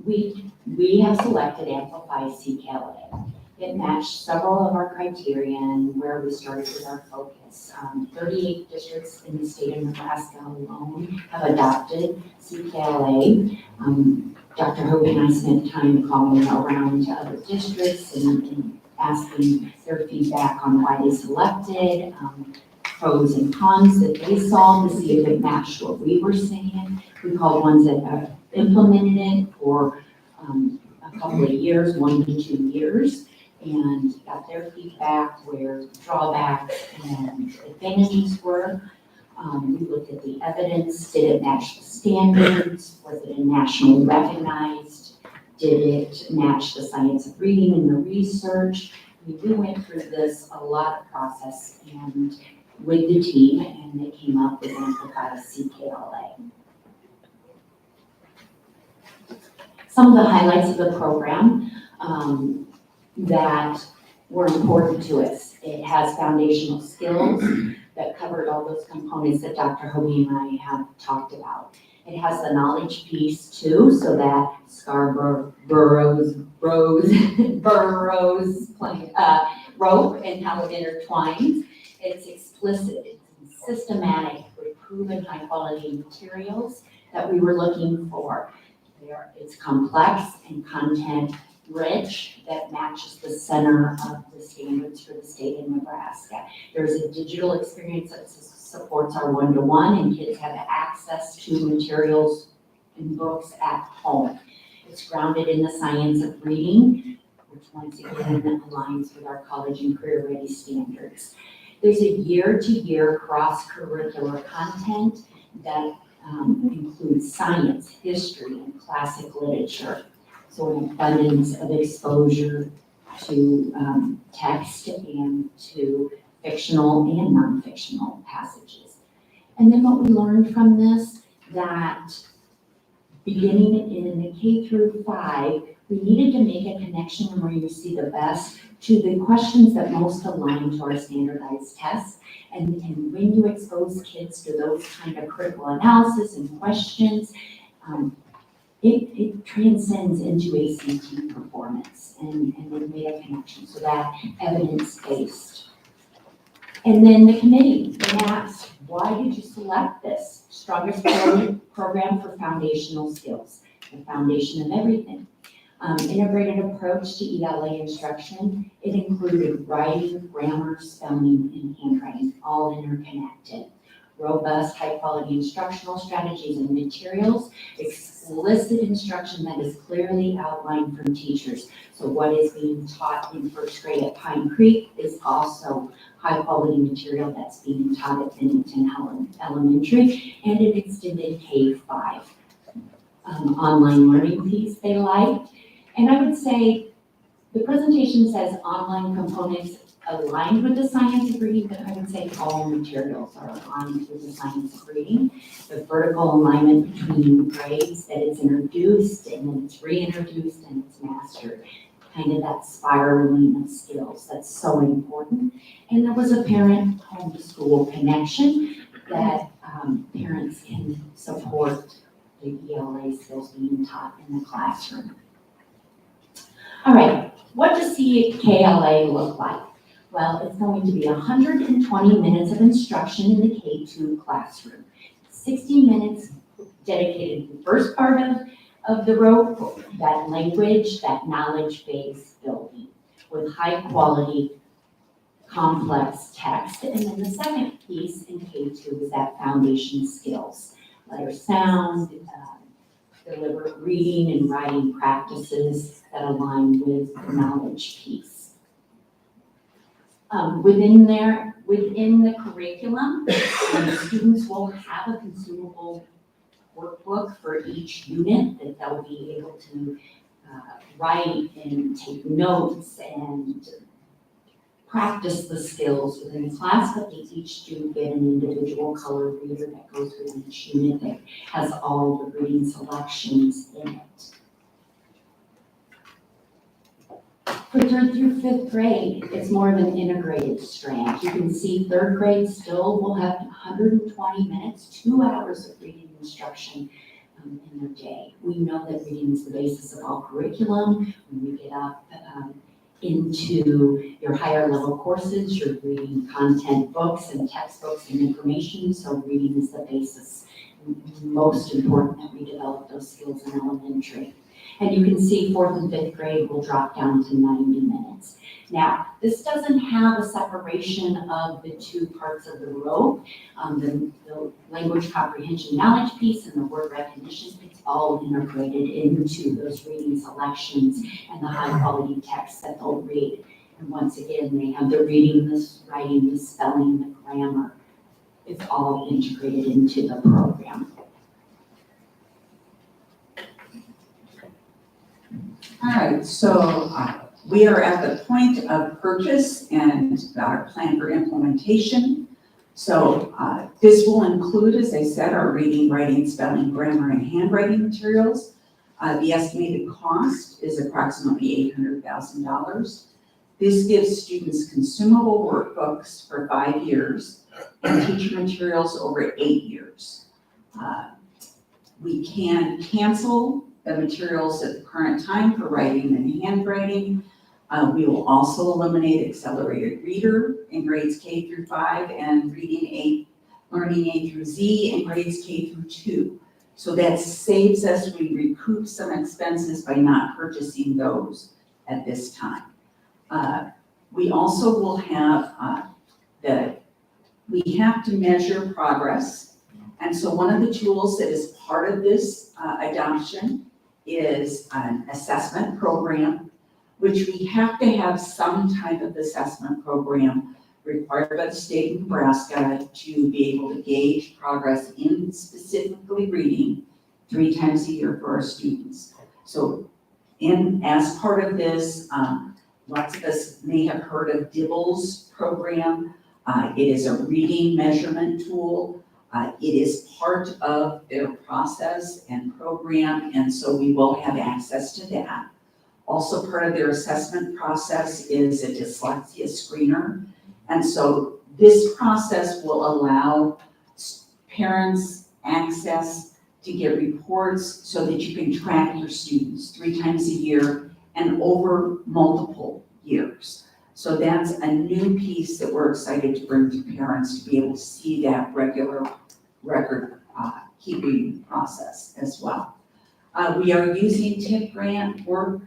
we have selected Amplify CKLA. It matched several of our criteria and where we started with our focus. 38 districts in the state of Nebraska alone have adopted CKLA. Dr. Hogan and I spent time calling around to other districts and asking their feedback on why they selected, pros and cons that they saw to see if it matched what we were saying. We called ones that have implemented it for couple of years, 1 to 2 years, and got their feedback where drawbacks and advantages were. We looked at the evidence, did it match the standards, was it nationally recognized, did it match the science of reading and the research? We went through this a lot of process and with the team, and they came up with an Implicata CKLA. Some of the highlights of the program that were important to us. It has foundational skills that covered all those components that Dr. Hoey and I have talked about. It has the knowledge piece too, so that Burroughs rope and how it intertwines. It's explicit, it's systematic, with proven high quality materials that we were looking for. It's complex and content rich that matches the center of the standards for the state of Nebraska. There's a digital experience that supports our one-to-one, and kids have access to materials and books at home. It's grounded in the science of reading, which once again aligns with our college and career ready standards. There's a year-to-year cross-curricular content that includes science, history, and classic literature. So an abundance of exposure to text and to fictional and non-fictional passages. And then what we learned from this, that beginning in the K through 5, we needed to make a connection where you see the best to the questions that most align to our standardized tests. And when you expose kids to those kind of critical analysis and questions, it transcends into ACT performance, and we made a connection, so that evidence-based. And then the committee, they asked, why did you select this? Strongest program for foundational skills, the foundation of everything. Integrated approach to ELA instruction. It included writing, grammar, spelling, and handwriting, all interconnected. Robust, high-quality instructional strategies and materials, explicit instruction that is clearly outlined from teachers. So what is being taught in first grade at Pine Creek is also high-quality material that's being taught at Bennington Elementary, and an extended K-5. Online learning piece they liked. And I would say the presentation says online components aligned with the science of reading, but I would say all materials are aligned with the science of reading. The vertical alignment between grades, that it's introduced and then it's reintroduced and it's mastered. Kind of that spiraling of skills, that's so important. And there was a parent home to school connection that parents can support the ELA skills being taught in the classroom. All right, what does CKLA look like? Well, it's going to be 120 minutes of instruction in the K2 classroom. 60 minutes dedicated to the first part of the rope, that language, that knowledge base building with high quality, complex text. And then the second piece in K2 is that foundation skills, letter sound, deliberate reading and writing practices that align with the knowledge piece. Within the curriculum, students will have a consumable workbook for each unit that they'll be able to write and take notes and practice the skills within the class, but they each do get an individual color reader that goes with each unit that has all the reading selections in it. For 3rd through 5th grade, it's more of an integrated strand. You can see 3rd grade still will have 120 minutes, 2 hours of reading instruction in their day. We know that reading is the basis of all curriculum. When you get up into your higher level courses, you're reading content books and textbooks and information, so reading is the basis most important that we develop those skills in elementary. And you can see 4th and 5th grade will drop down to 90 minutes. Now, this doesn't have a separation of the two parts of the rope, the language comprehension knowledge piece and the word recognition. It's all integrated into those reading selections and the high quality text that they'll read. And once again, they have the reading, the writing, the spelling, the grammar. It's all integrated into the program. All right, so we are at the point of purchase and our plan for implementation. So this will include, as I said, our reading, writing, spelling, grammar, and handwriting materials. The estimated cost is approximately $800,000. This gives students consumable workbooks for 5 years and teacher materials over 8 years. We can cancel the materials at the current time for writing and handwriting. We will also eliminate accelerated reader in grades K through 5 and learning A through Z in grades K through 2. So that saves us, we recoup some expenses by not purchasing those at this time. We also will have we have to measure progress. And so one of the tools that is part of this adoption is an assessment program, which we have to have some type of assessment program required by the state of Nebraska to be able to gauge progress in specifically reading 3 times a year for our students. So as part of this, lots of us may have heard of DIBELS program. It is a reading measurement tool. It is part of their process and program, and so we will have access to that. Also part of their assessment process is a dyslexia screener. And so this process will allow parents access to get reports so that you can track your students 3 times a year and over multiple years. So that's a new piece that we're excited to bring to parents to be able to see that regular record keeping process as well. We are using TIP grant work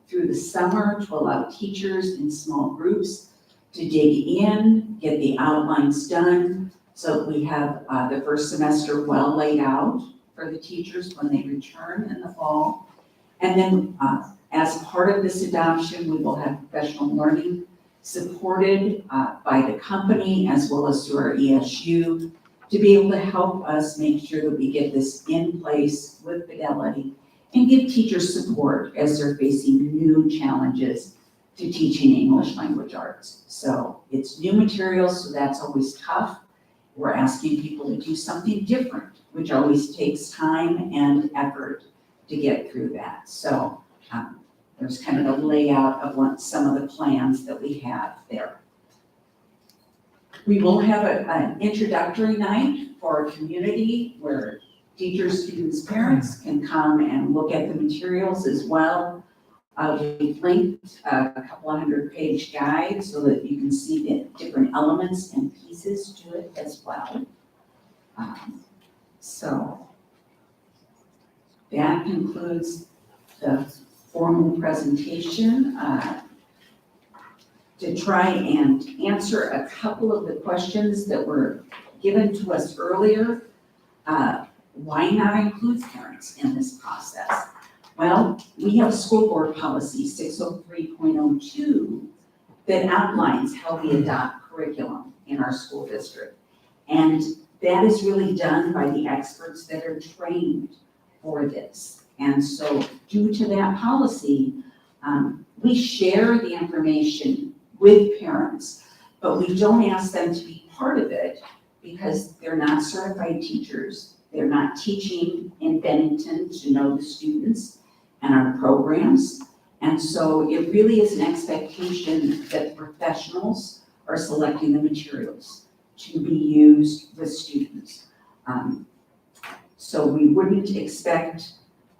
through the summer to allow teachers in small groups to dig in, get the outlines done, so that we have the first semester well laid out for the teachers when they return in the fall. And then as part of this adoption, we will have professional learning supported by the company as well as through our ESU to be able to help us make sure that we get this in place with fidelity and give teachers support as they're facing new challenges to teaching English language arts. So it's new materials, so that's always tough. We're asking people to do something different, which always takes time and effort to get through that. So there's kind of a layout of some of the plans that we have there. We will have an introductory night for our community where teachers, students, parents can come and look at the materials as well. We've linked a couple of 100-page guide so that you can see the different elements and pieces to it as well. So that concludes the formal presentation. To try and answer a couple of the questions that were given to us earlier, why not include parents in this process? Well, we have school board policy 603.02 that outlines how we adopt curriculum in our school district. And that is really done by the experts that are trained for this. And so due to that policy, we share the information with parents, but we don't ask them to be part of it because they're not certified teachers. They're not teaching in Bennington to know the students and our programs. And so it really is an expectation that professionals are selecting the materials to be used with students. So we wouldn't expect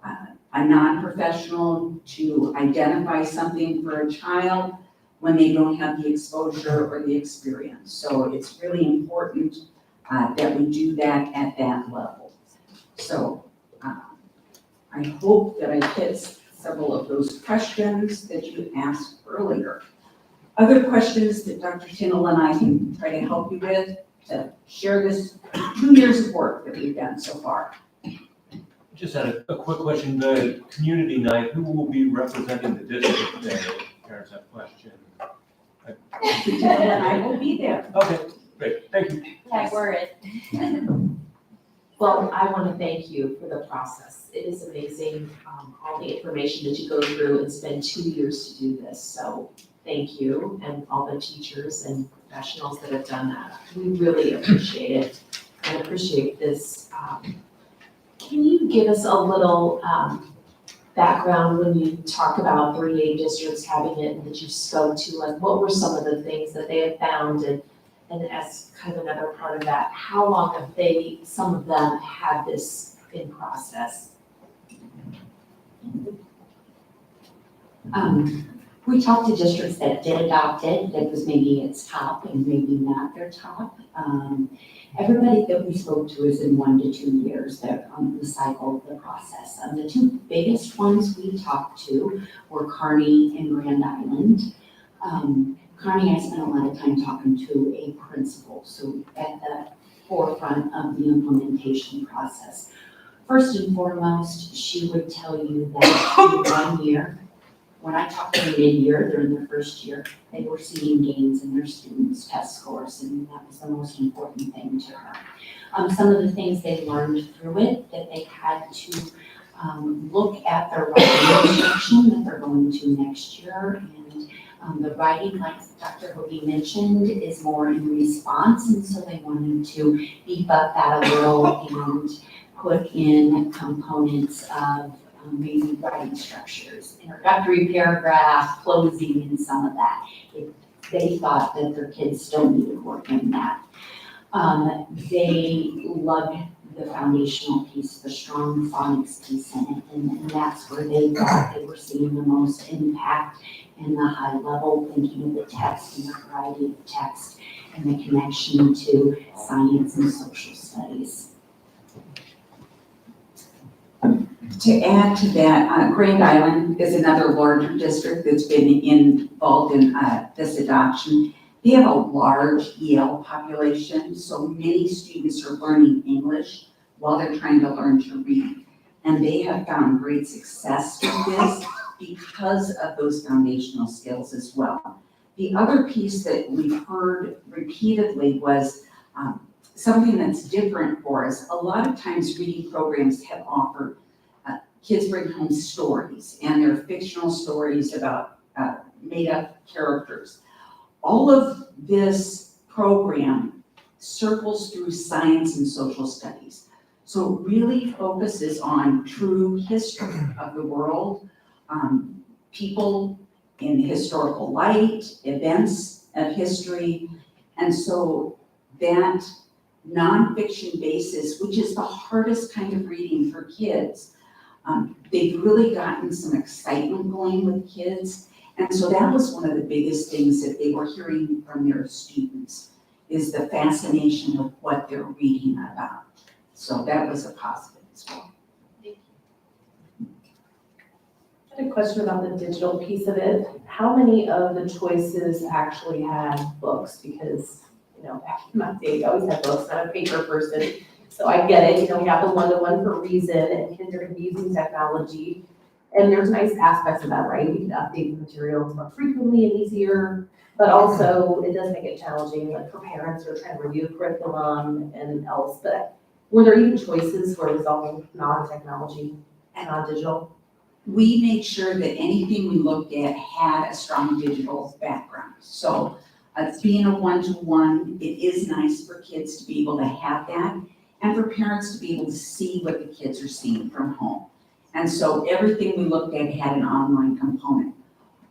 a non-professional to identify something for a child when they don't have the exposure or the experience. So it's really important that we do that at that level. I hope that I hit several of those questions that you asked earlier. Other questions that Dr. Tinnell and I can try to help you with to share this 2 years of work that we've done so far. Just had a quick question, the community night, who will be representing the district there? Parents have questions. Tinnell and I will be there. Okay, great, thank you. Tag word. Well, I want to thank you for the process. It is amazing, all the information that you go through and spend 2 years to do this. So thank you and all the teachers and professionals that have done that. We really appreciate it and appreciate this. Can you give us a little background when you talk about 3A districts having it and that you spoke to? Like, what were some of the things that they have found? And as kind of another part of that, how long have some of them had this in process? We talked to districts that did adopt it, that was maybe its top and maybe not their top. Everybody that we spoke to is in 1 to 2 years that the cycle of the process. The two biggest ones we talked to were Kearney and Grand Island. Kearney, I spent a lot of time talking to a principal, so at the forefront of the implementation process. First and foremost, she would tell you that in 1 year, when I talked to them mid-year during their first year, they were seeing gains in their students' test scores, and that was the most important thing to her. Some of the things they learned through it, that they had to look at their writing instruction that they're going to next year, and the writing, like Dr. Hoagie mentioned, is more in response, and so they wanted to beef up that a little and put in components of maybe writing structures, introductory paragraph, closing, and some of that. They thought that their kids still needed work in that. They loved the foundational piece, the strong phonics piece in it, and that's where they thought they were seeing the most impact in the high level, thinking of the text and the variety of text and the connection to science and social studies. To add to that, Grand Island is another larger district that's been involved in this adoption. They have a large EL population, so many students are learning English while they're trying to learn to read. And they have found great success with this because of those foundational skills as well. The other piece that we've heard repeatedly was something that's different for us. A lot of times reading programs have offered kids bring home stories, and they're fictional stories about made-up characters. All of this program circles through science and social studies. So it really focuses on true history of the world, people in historical light, events of history. And so that nonfiction basis, which is the hardest kind of reading for kids, they've really gotten some excitement going with kids. And so that was one of the biggest things that they were hearing from their students, is the fascination of what they're reading about. So that was a positive as well. I had a question about the digital piece of it. How many of the choices actually had books? Because, back in my day, I always had books, not a paper person. So I get it, we have the one-to-one for a reason, and kids are gonna be using technology. And there's nice aspects of that, right? We can update the materials more frequently and easier, but also it does make it challenging, like for parents who are trying to review curriculum and else. But were there even choices where it was all non-technology and non-digital? We made sure that anything we looked at had a strong digital background. So being a one-to-one, it is nice for kids to be able to have that, and for parents to be able to see what the kids are seeing from home. And so everything we looked at had an online component.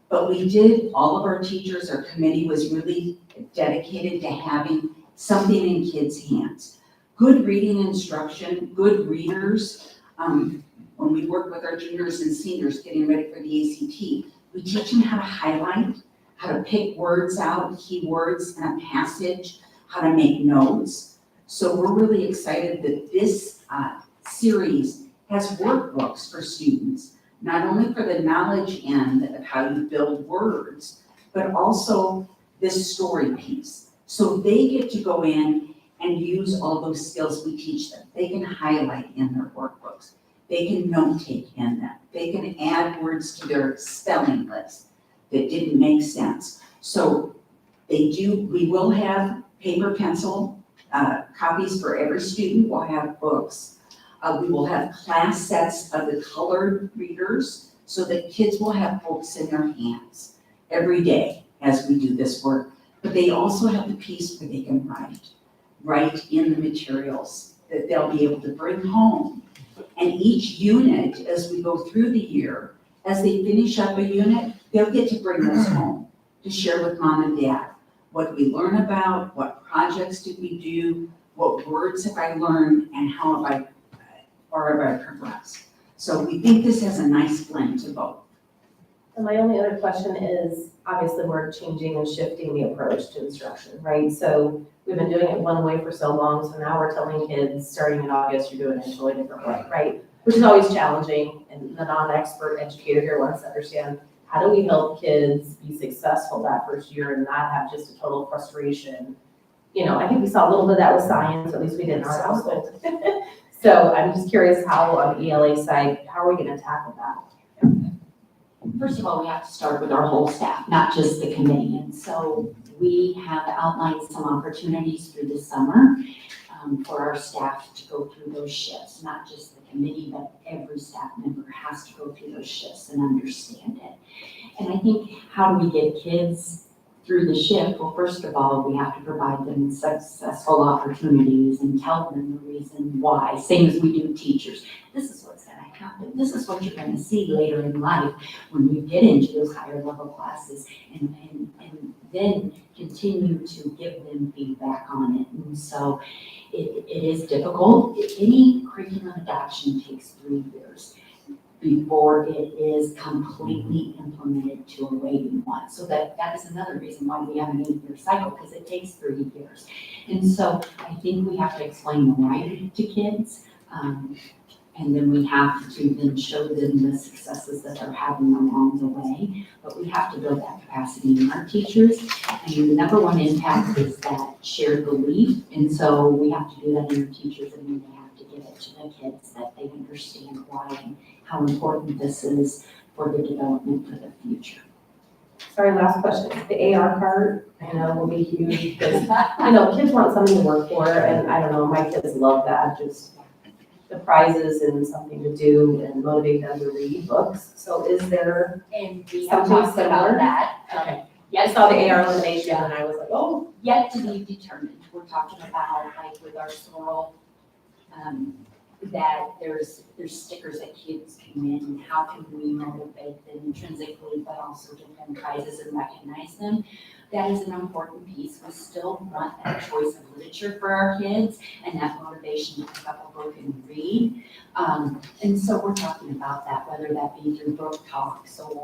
But we did, all of our teachers, our committee was really dedicated to having something in kids' hands. Good reading instruction, good readers. When we work with our juniors and seniors getting ready for the ACT, we teach them how to highlight, how to pick words out, keywords in a passage, how to make notes. So we're really excited that this series has workbooks for students, not only for the knowledge end of how you build words, but also this story piece. So they get to go in and use all those skills we teach them. They can highlight in their workbooks. They can note take in them. They can add words to their spelling list that didn't make sense. So we will have paper, pencil, copies for every student. We'll have books. We will have class sets of the colored readers so that kids will have books in their hands every day as we do this work. But they also have the piece where they can write in the materials that they'll be able to bring home. And each unit, as we go through the year, as they finish up a unit, they'll get to bring those home to share with mom and dad. What did we learn about? What projects did we do? What words have I learned? And how have I progressed? So we think this has a nice blend to both. And my only other question is, obviously, we're changing and shifting the approach to instruction, right? So we've been doing it one way for so long, so now we're telling kids, starting in August, you're doing it a totally different way, right? Which is always challenging, and the non-expert educator here wants to understand, how do we help kids be successful that first year and not have just a total frustration? You know, I think we saw a little bit of that with science, at least we did in our household. So I'm just curious how on the ELA side, how are we gonna tackle that? First of all, we have to start with our whole staff, not just the committee. And so we have outlined some opportunities through the summer for our staff to go through those shifts, not just the committee, but every staff member has to go through those shifts and understand it. And I think, how do we get kids through the shift? Well, first of all, we have to provide them successful opportunities and tell them the reason why, same as we do teachers. This is what's going to happen. This is what you're going to see later in life when we get into those higher level classes, and then continue to give them feedback on it. And so it is difficult. Any curriculum adoption takes 3 years before it is completely implemented to a rating 1. So that is another reason why we have an 8-year cycle, because it takes 3 years. And so I think we have to explain the why to kids. And then we have to then show them the successes that they're having along the way. But we have to build that capacity in our teachers. And the number one impact is that shared belief. And so we have to do that in our teachers, and then they have to give it to the kids, that they understand why and how important this is for the development for the future. Sorry, last question. The AR card, I know will be huge, because I know kids want something to work for, and I don't know, my kids love that, just the prizes and something to do and motivate them to read books. So is there And we have something talked about similar? that. Okay. I Yes, saw the AR elimination and I was like, oh. yet to be determined. We're talking about, like with our sororel, that there's stickers that kids can win, and how can we motivate them intrinsically, but also give them prizes and recognize them. That is an important piece. We still want that choice of literature for our kids and that motivation to pick up a book and read. And so we're talking about that, whether that be through book talks or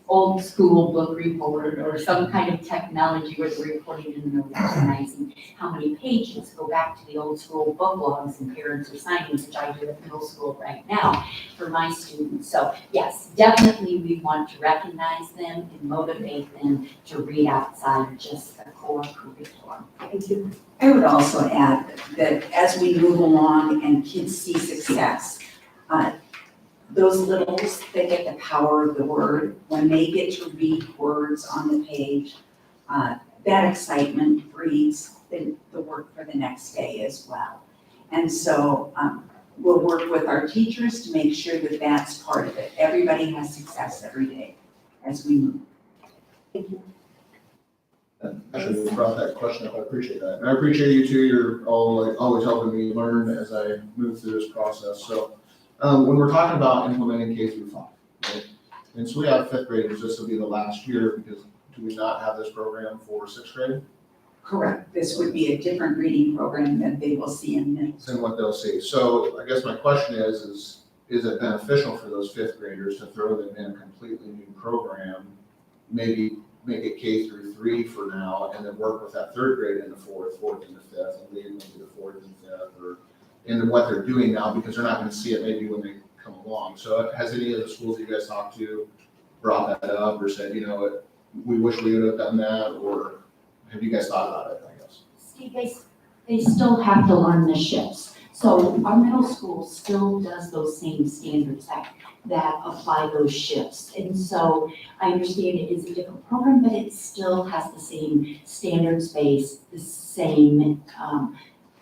old school book report or some kind of technology where they're recording and they're recognizing how many pages go back to the old school book logs and parents are signing, which I do at middle school right now for my students. So yes, definitely we want to recognize them and motivate them to read outside just the core curriculum. Thank you. I would also add that as we move along and kids see success, those littles, they get the power of the word. When they get to read words on the page, that excitement breeds the work for the next day as well. And so we'll work with our teachers to make sure that that's part of it. Everybody has success every day as we move. Thank you. Actually, you brought that question up. I appreciate that. And I appreciate you too. You're all like always helping me learn as I move through this process. So when we're talking about implementing K through 5, right? And so we have 5th graders, this will be the last year, because do we not have this program for 6th grade? Correct. This would be a different reading program that they will see in middle. Than what they'll see. So I guess my question is it beneficial for those 5th graders to throw them in a completely new program, maybe make it K through 3 for now, and then work with that 3rd grade in the 4th and the 5th, and lead them to the 4th and 5th, or in what they're doing now, because they're not gonna see it maybe when they come along. So has any of the schools you guys talked to brought that up or said, you know, we wish we would have done that, or have you guys thought about it, I guess? Steve, they still have to learn the shifts. So our middle school still does those same standards that apply those shifts. And so I understand it is a different program, but it still has the same standards base, the same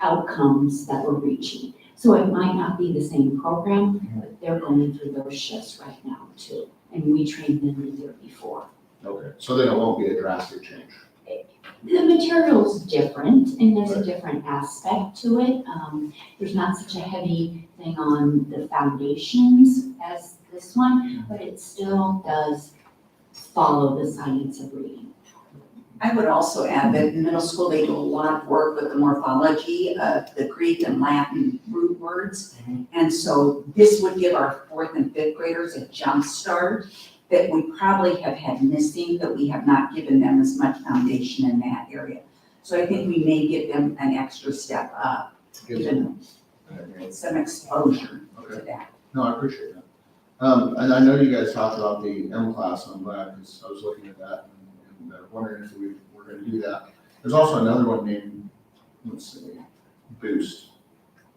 outcomes that we're reaching. So it might not be the same program, but they're going through those shifts right now too. And we trained them the year before. Okay, so then it won't be a drastic change. The material's different and there's a different aspect to it. There's not such a heavy thing on the foundations as this one, but it still does follow the science of reading. I would also add that in middle school, they do a lot of work with the morphology of the Greek and Latin root words. And so this would give our 4th and 5th graders a jump start that we probably have had missing, that we have not given them as much foundation in that area. So I think we may give them an extra step up, even some exposure to that. No, I appreciate that. And I know you guys talked about the M class, and I'm glad, because I was looking at that and wondering if we were gonna do that. There's also another one named, let's see, Boost.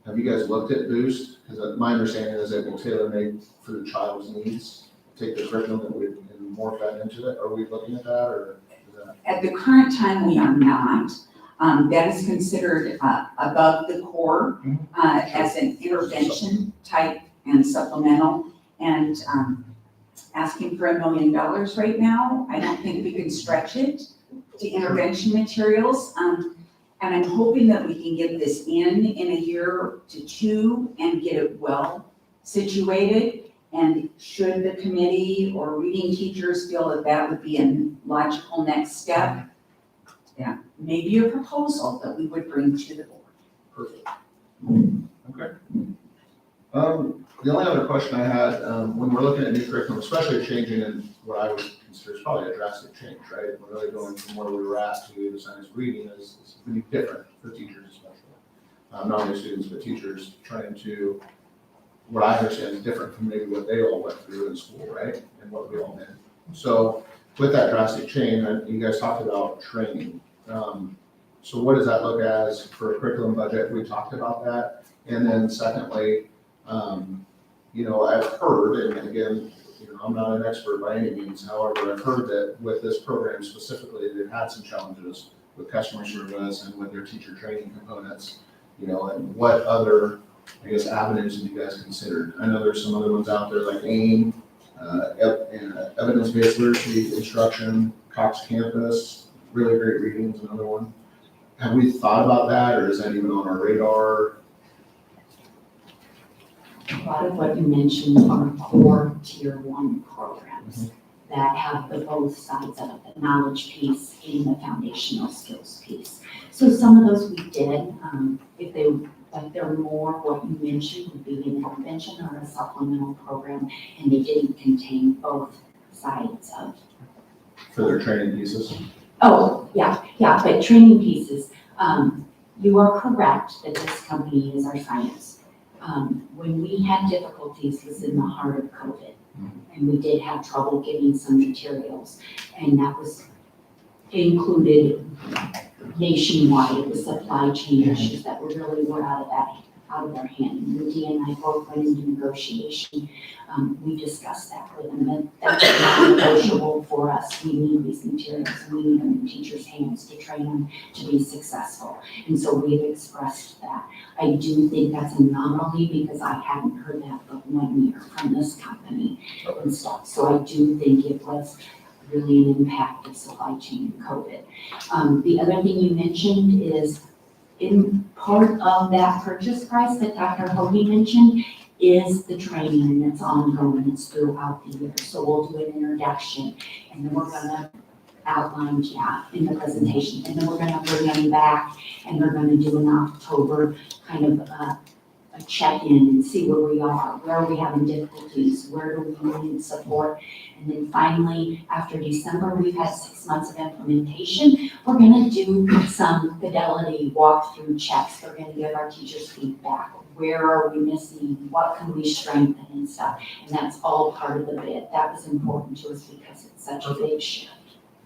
Have you guys looked at Boost? Because my understanding is it will tailor made for the child's needs, take the curriculum and morph that into it. Are we looking at that, or is that? At the current time, we are not. That is considered above the core as an intervention type and supplemental. And asking for $1 million right now, I don't think we can stretch it to intervention materials. And I'm hoping that we can get this in a year to 2 and get it well situated. And should the committee or reading teachers feel that that would be a logical next step, yeah, maybe a proposal that we would bring to the board. Perfect. Okay. The only other question I had, when we're looking at new curriculum, especially changing in what I would consider is probably a drastic change, right? We're really going from where we were at to the science of reading is going to be different for teachers especially. Not only students, but teachers trying to, what I understand is different from maybe what they all went through in school, right? And what we all did. So with that drastic change, you guys talked about training. So what does that look as for a curriculum budget? We talked about that. And then secondly, you know, I've heard, and again, you know, I'm not an expert by any means, however, I've heard that with this program specifically, they've had some challenges with customer service and with their teacher training components, you know, and what other, I guess, avenues have you guys considered? I know there's some other ones out there like AIM, evidence-based literacy instruction, Cox Campus, really great reading is another one. Have we thought about that, or is that even on our radar? A lot of what you mentioned are core tier 1 programs that have the both sides of it, the knowledge piece and the foundational skills piece. So some of those we did, if they're more what you mentioned would be an intervention or a supplemental program, and they didn't contain both sides of. For their training pieces? Oh, yeah, but training pieces, you are correct that this company is our science. When we had difficulties, it was in the heart of COVID, and we did have trouble getting some materials, and that was included nationwide, the supply chain issues that were really out of their hand. And Dee and I both went into negotiation. We discussed that with them, and that's not negotiable for us. We need these materials, and we need them in teachers' hands to train them to be successful. And so we've expressed that. I do think that's an anomaly because I hadn't heard that but 1 year from this company and stuff. So I do think it was really an impact of supply chain and COVID. The other thing you mentioned is in part of that purchase price that Dr. Hoagie mentioned is the training, and it's ongoing, it's throughout the year. So we'll do an introduction, and then we're gonna outline, in the presentation, and then we're gonna bring them back, and we're gonna do an October kind of a check-in and see where we are we having difficulties, where do we need support. And then finally, after December, we've had 6 months of implementation. We're gonna do some fidelity walkthrough checks. We're gonna give our teachers feedback. Where are we missing? What can we strengthen and stuff? And that's all part of the bid. That was important to us because it's such a big shift.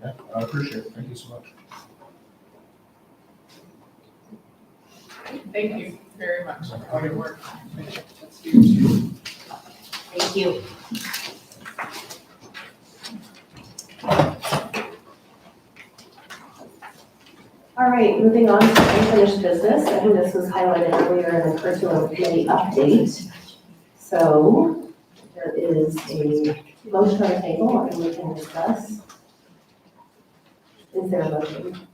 Yeah, I appreciate it. Thank you so much. Thank you very much for all your work. That's huge. Thank you. All right, moving on to unfinished business. I think this was highlighted earlier in the curriculum committee update. So there is a motion on the table and we can discuss. Is there a motion?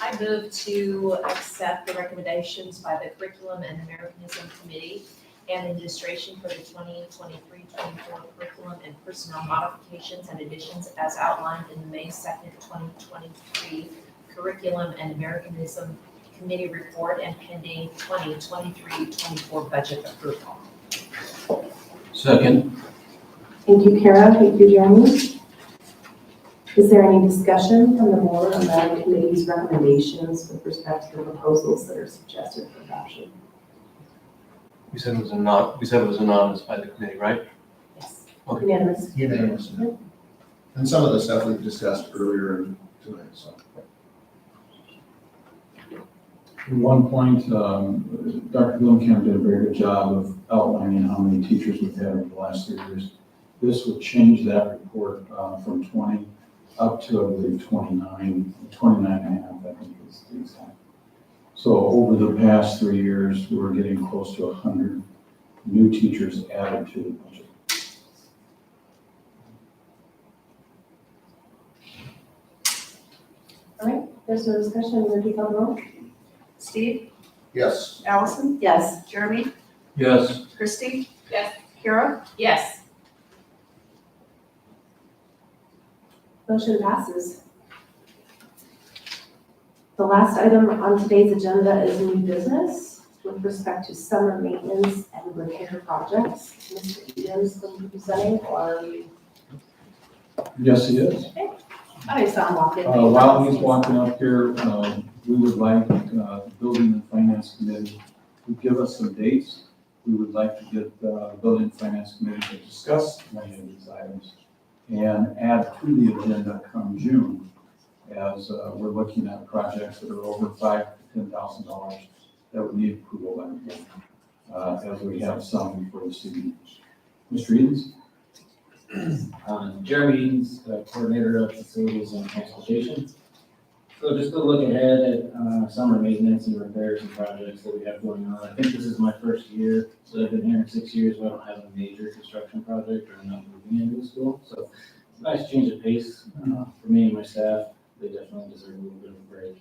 I move to accept the recommendations by the Curriculum and Americanism Committee and administration for the 2023-24 curriculum and personnel modifications and additions as outlined in the May 2nd, 2023 Curriculum and Americanism Committee report and pending 2023-24 budget approval. Second. Thank you, Kara. Thank you, Jeremy. Is there any discussion from the board on the committee's recommendations with respect to the proposals that are suggested for adoption? We said it was anonymous by the committee, right? Yes. Okay. Unanimous? Unanimous. And some of the stuff we've discussed earlier tonight, so. At one point, Dr. Bloomkamp did a very good job of outlining how many teachers we've had over the last 3 years. This would change that report from 20 up to, I believe, 29 and a half, I think is the exact. So over the past 3 years, we're getting close to 100 new teachers added to the budget. All right, there's no discussion. Will you call the roll? Steve? Yes. Allison? Yes. Jeremy? Yes. Christie? Yes. Kara? Yes. Motion passes. The last item on today's agenda is new business with respect to summer maintenance and repair projects. Mr. Eden's going to be presenting, or Yes, he is. I saw him walk in. While he's walking up here, we would like the Building and Finance Committee to give us some dates. We would like to get the Building and Finance Committee to discuss many of these items and add to the agenda come June, as we're looking at projects that are over $5,000 to $10,000 that would need approval by the board, as we have some for the city. Mr. Edens? Jeremy Edens, Coordinator of Facilities and Transportation. So just to look ahead at summer maintenance and repairs and projects that we have going on. I think this is my first year, so I've been here in 6 years, but I don't have a major construction project or I'm not moving into the school. So it's a nice change of pace for me and my staff. They definitely deserve a little bit of a break.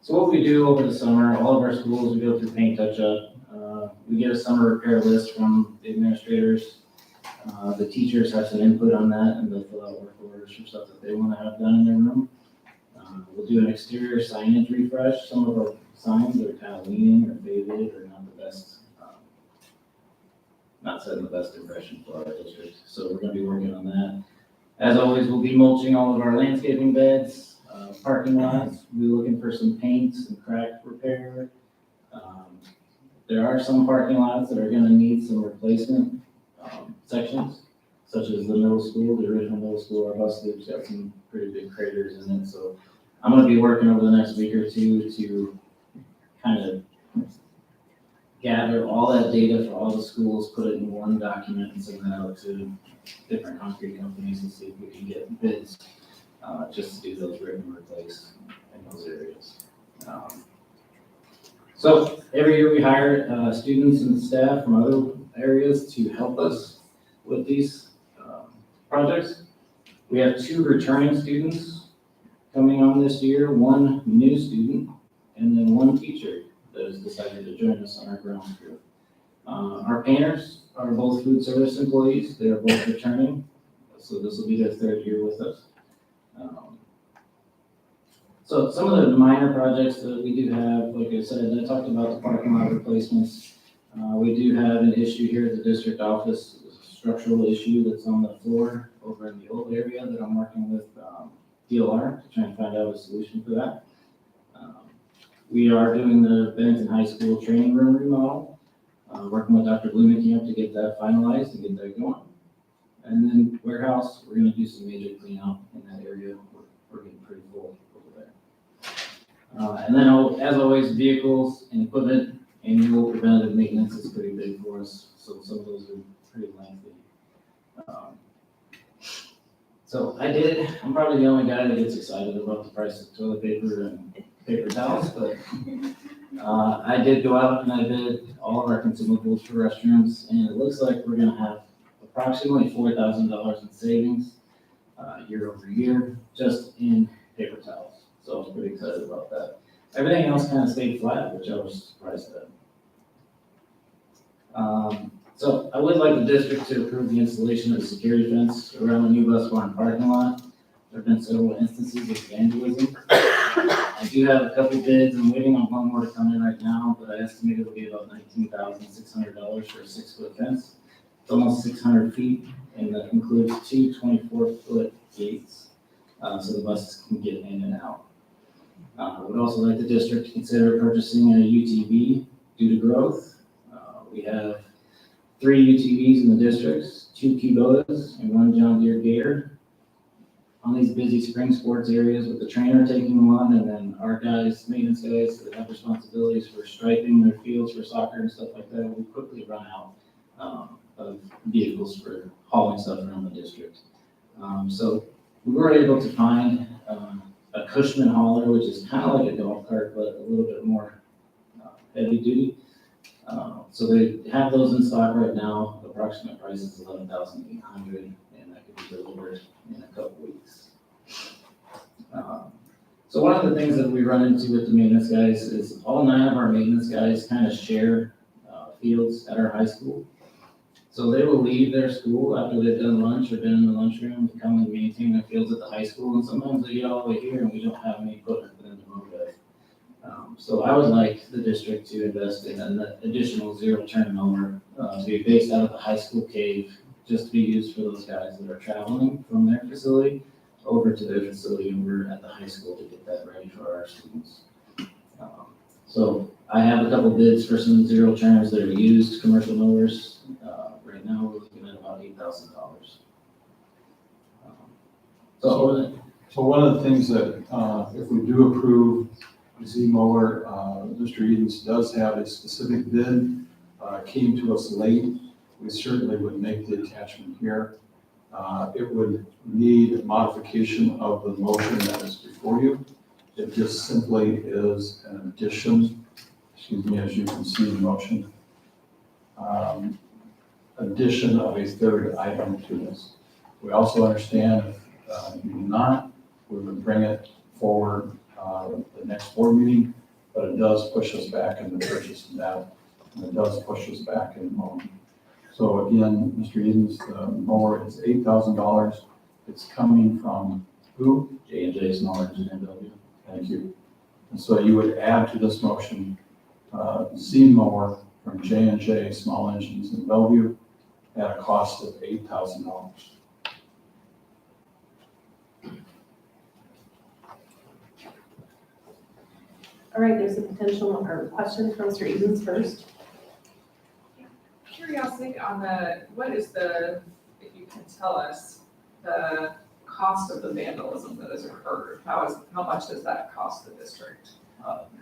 So what we do over the summer, all of our schools, we go through paint touch-up. We get a summer repair list from the administrators. The teachers have some input on that and they'll fill out work orders for stuff that they want to have done in their room. We'll do an exterior signage refresh. Some of our signs are kind of leaning or faded or not the best, not setting the best impression for our district. So we're going to be working on that. As always, we'll be mulching all of our landscaping beds, parking lots. We'll be looking for some paints and crack repair. There are some parking lots that are going to need some replacement sections, such as the middle school, the original middle school. Our bus loop's got some pretty big craters in it. So I'm going to be working over the next week or two to kind of gather all that data for all the schools, put it in one document and send that out to different concrete companies and see if we can get bids just to do those rip and replace in those areas. So every year we hire students and staff from other areas to help us with these projects. We have 2 returning students coming on this year, 1 new student, and then 1 teacher that has decided to join us on our grounds crew. Our painters are both food service employees. They are both returning, so this will be their 3rd year with us. So some of the minor projects that we do have, like I said, I talked about the parking lot replacements. We do have an issue here at the district office, a structural issue that's on the floor over in the old area that I'm working with DLR to try and find out a solution for that. We are doing the Bennington High School training room remodel, working with Dr. Blumenkamp to get that finalized and get that going. And then warehouse, we're gonna do some major cleanup in that area. We're getting pretty full over there. And then as always, vehicles and equipment, annual preventative maintenance is pretty big for us. So some of those are pretty lengthy. So I'm probably the only guy that gets excited about the price of toilet paper and paper towels, but I did go out and I did all of our consumables for restrooms, and it looks like we're gonna have approximately $4,000 in savings year over year, just in paper towels. So I was pretty excited about that. Everything else kind of stayed flat, which I was surprised at. So I would like the district to approve the installation of a security fence around the new bus barn parking lot. There have been several instances of vandalism. I do have a couple bids. I'm waiting on one more to come in right now, but I estimate it'll be about $19,600 for a 6-foot fence. It's almost 600 feet, and that includes two 24-foot gates, so the buses can get in and out. I would also like the district to consider purchasing a UTV due to growth. We have 3 UTVs in the districts, 2 Kubotas and 1 John Deere Gator. On these busy spring sports areas with the trainer taking one, and then our guys, maintenance guys that have responsibilities for striping their fields for soccer and stuff like that, we quickly run out of vehicles for hauling stuff around the district. So we were able to find a Cushman hauler, which is kind of like a golf cart, but a little bit more heavy duty. So they have those in stock right now. The approximate price is $11,800, and that could be delivered in a couple weeks. So one of the things that we run into with the maintenance guys is all 9 of our maintenance guys kind of share fields at our high school. So they will leave their school after they've done lunch or been in the lunchroom to come and maintain their fields at the high school. And sometimes they get all the way here and we don't have any equipment for them to move it. So I would like the district to invest in an additional 0 turnover to be based out of the high school cave, just to be used for those guys that are traveling from their facility over to their facility over at the high school to get that ready for our students. So I have a couple bids for some 0 turners that are used commercial mowers. Right now we're looking at about $8,000. So one of the things that, if we do approve the Z mower, Mr. Edens does have a specific bid, came to us late. We certainly would make the attachment here. It would need a modification of the motion that is before you. It just simply is an addition, excuse me, as you can see in the motion. Addition of a 3rd item to this. We also understand if you do not, we would bring it forward the next board meeting, but it does push us back in the purchase of that, and it does push us back in mowing. So again, Mr. Edens, the mower is $8,000. It's coming from who? J&J Small Engine in Bellevue. Thank you. And so you would add to this motion, Z mower from J&J Small Engines in Bellevue at a cost of $8,000. All right, there's a potential or question from Mr. Edens first. Curiosity on what is if you can tell us, the cost of the vandalism that has occurred? How much does that cost the district?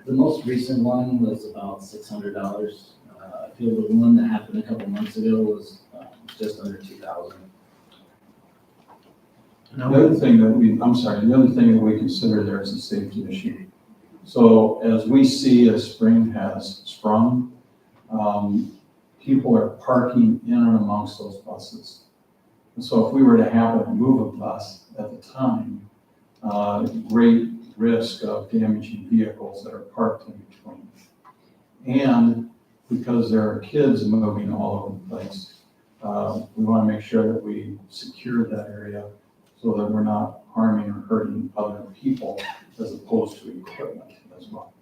The most recent one was about $600. I feel the one that happened a couple months ago was just under $2,000. The other thing that we consider there is a safety issue. So as we see as spring has sprung, people are parking in and amongst those buses. And so if we were to happen to move a bus at the time, great risk of damaging vehicles that are parked in between. And because there are kids moving all over the place, we want to make sure that we secure that area so that we're not harming or hurting other people as opposed to equipment as well.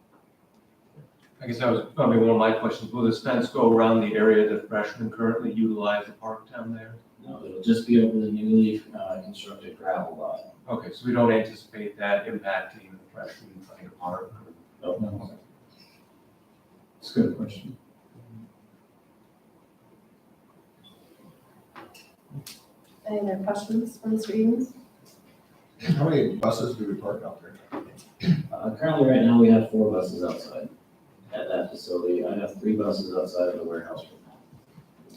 I guess that was probably one of my questions. Will this fence go around the area that freshmen currently utilize the park down there? No, it'll just be over the newly constructed gravel lot. Okay, so we don't anticipate that impacting the freshmen playing a park? No. It's a good question. Any other questions for Mr. Edens? How many buses do we park out there? Currently, right now, we have 4 buses outside at that facility. I have 3 buses outside of the warehouse right now.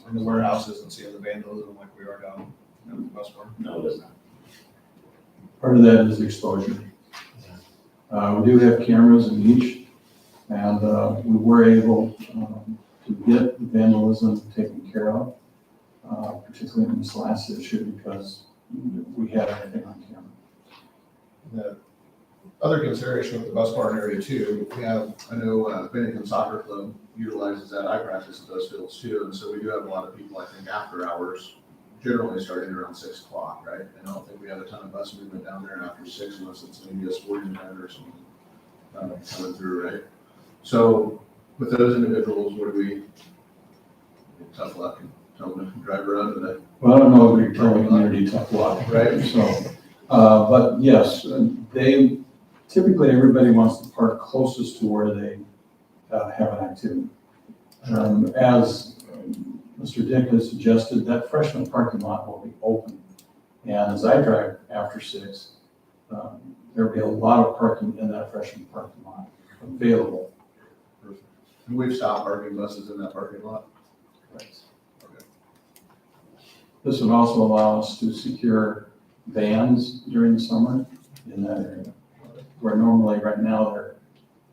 And the warehouse isn't seeing the vandalism like we are down in the bus barn? No, it is not. Part of that is exposure. We do have cameras in each, and we were able to get vandalism taken care of, particularly in this last issue, because we had everything on camera. The other consideration with the bus barn area too, we have, I know Bennington Soccer Club utilizes that, I practice at those fields too, and so we do have a lot of people, I think, after hours, generally starting around 6 o'clock, right? And I don't think we have a ton of bus movement down there after 6 unless it's maybe a sporting event or something coming through, right? So with those individuals, what do we, tough luck and tell them to drive around today? Well, I don't know if we tell the community tough luck. Right. So, but yes, they, typically everybody wants to park closest to where they have an activity. As Mr. Dick has suggested, that freshman parking lot will be open. And as I drive after 6, there'll be a lot of parking in that freshman parking lot available. And we've stopped parking buses in that parking lot. Right. This would also allow us to secure vans during the summer in that area, where normally right now they're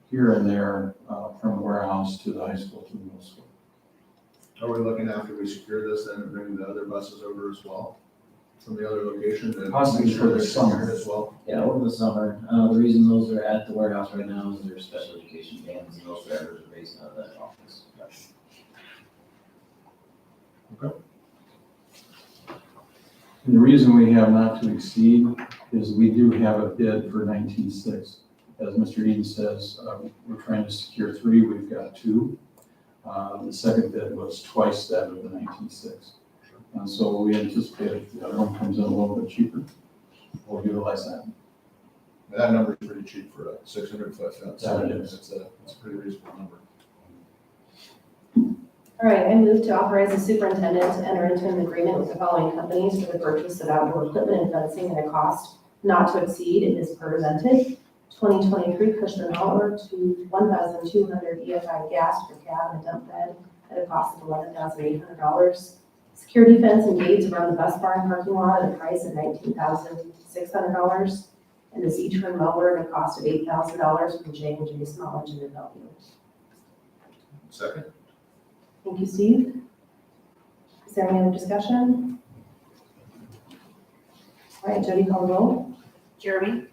here and there from the warehouse to the high school to the middle school. Are we looking after we secure this then and bring the other buses over as well from the other location? and Possibly make sure for the they're summer. secured as well. Yeah, over the summer. The reason those are at the warehouse right now is they're special education vans, and those drivers are based out of that office. And the reason we have not to exceed is we do have a bid for 19.6. As Mr. Eden says, we're trying to secure 3, we've got 2. The second bid was twice that of the 19.6. And so we anticipate if the other one comes in a little bit cheaper, we'll utilize that. That number is pretty cheap for a 600-foot fence. That it is. It's a pretty reasonable number. All right, I move to authorize the superintendent to enter into an agreement with the following companies for the purchase of outdoor equipment and fencing at a cost not to exceed as presented. 2023 Cushman Hauler to 1,200 EFI gas per cab and a dump bed at a cost of $11,800. Security fence and gates around the bus barn parking lot at a price of $19,600. And the Z-turn mower at a cost of $8,000 from J&J Small Engine Development. Second? Thank you, Steve. Is there any other discussion? All right, Jody, call the roll. Jeremy,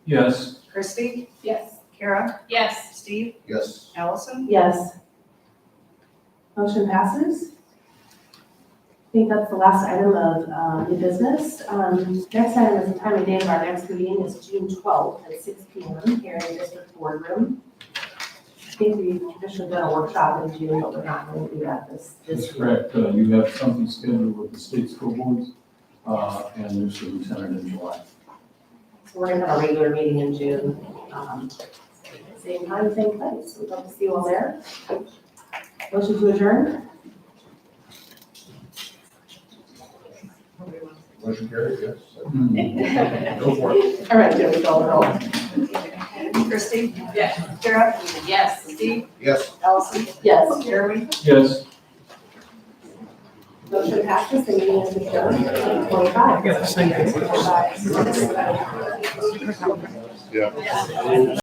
Yes. Christie, Yes. Kara, Yes. Steve, Yes. Allison. Yes. Motion passes. I think that's the last item of new business. Next item is the time of day of our next meeting is June 12th at 6 p.m. here in the district boardroom. I think we've traditionally done a workshop in June, but we're not going to do that this That's year. correct. You have something scheduled with the state school boards, and there's a lieutenant in July. So we're gonna have a regular meeting in June. Same time, same place. We'd love to see you all there. Motion to adjourn? Motion carried, yes. Go for it. All right, Jody, call the roll. Christie, Yes. Kara, Yes. Steve, Yes. Allison, Yes. Jeremy. Yes. Motion passes. The meeting is adjourned at 8:25. Yeah.